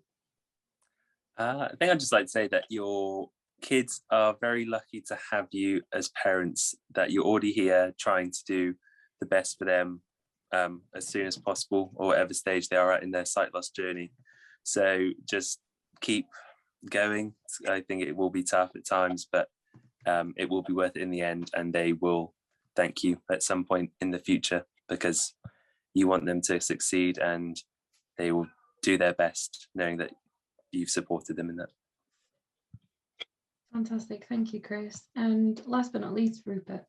I think I'd just like to say that your kids are very lucky to have you as parents, that you're already here trying to do the best for them as soon as possible, or whatever stage they are at in their sight loss journey. So just keep going. I think it will be tough at times, but it will be worth it in the end, and they will thank you at some point in the future, because you want them to succeed, and they will do their best knowing that you've supported them in that. Fantastic, thank you, Chris. And last but not least, Rupert.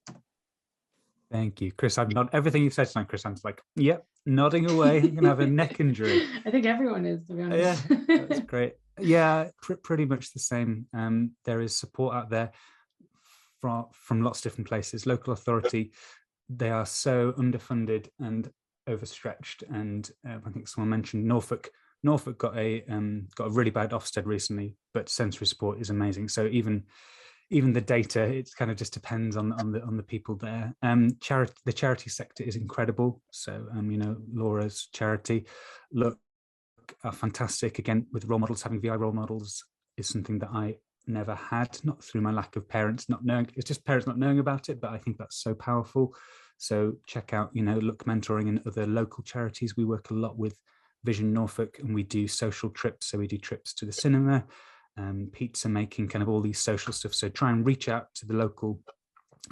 Thank you, Chris. I'm not everything you've said tonight, Chris. I'm like, yep, nodding away. You're gonna have a neck injury. I think everyone is, to be honest. Yeah, that's great. Yeah, pretty much the same. There is support out there from lots of different places. Local authority, they are so underfunded and overstretched. And I think someone mentioned Norfolk. Norfolk got a really bad Ofsted recently, but sensory support is amazing. So even the data, it kind of just depends on the people there. The charity sector is incredible. So Laura's charity are fantastic. Again, with role models, having VI role models is something that I never had, not through my lack of parents not knowing. It's just parents not knowing about it, but I think that's so powerful. So check out, Look Mentoring and other local charities. We work a lot with Vision Norfolk, and we do social trips. So we do trips to the cinema, pizza making, kind of all these social stuff. So try and reach out to the local,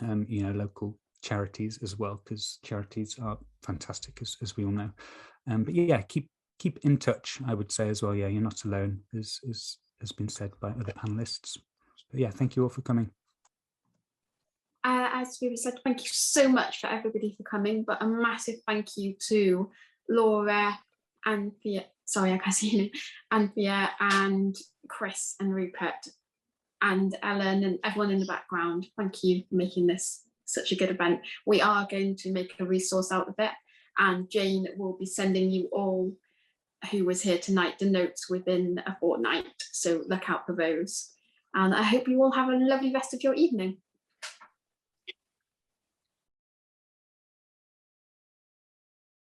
local charities as well, because charities are fantastic, as we all know. But yeah, keep in touch, I would say as well. Yeah, you're not alone, as has been said by other panelists. But yeah, thank you all for coming. As we said, thank you so much for everybody for coming, but a massive thank you to Laura, Anthea, sorry, I can't see you, Anthea, and Chris and Rupert and Ellen and everyone in the background. Thank you for making this such a good event. We are going to make a resource out of it, and Jane will be sending you all who was here tonight the notes within a fortnight, so look out for those. And I hope you all have a lovely rest of your evening.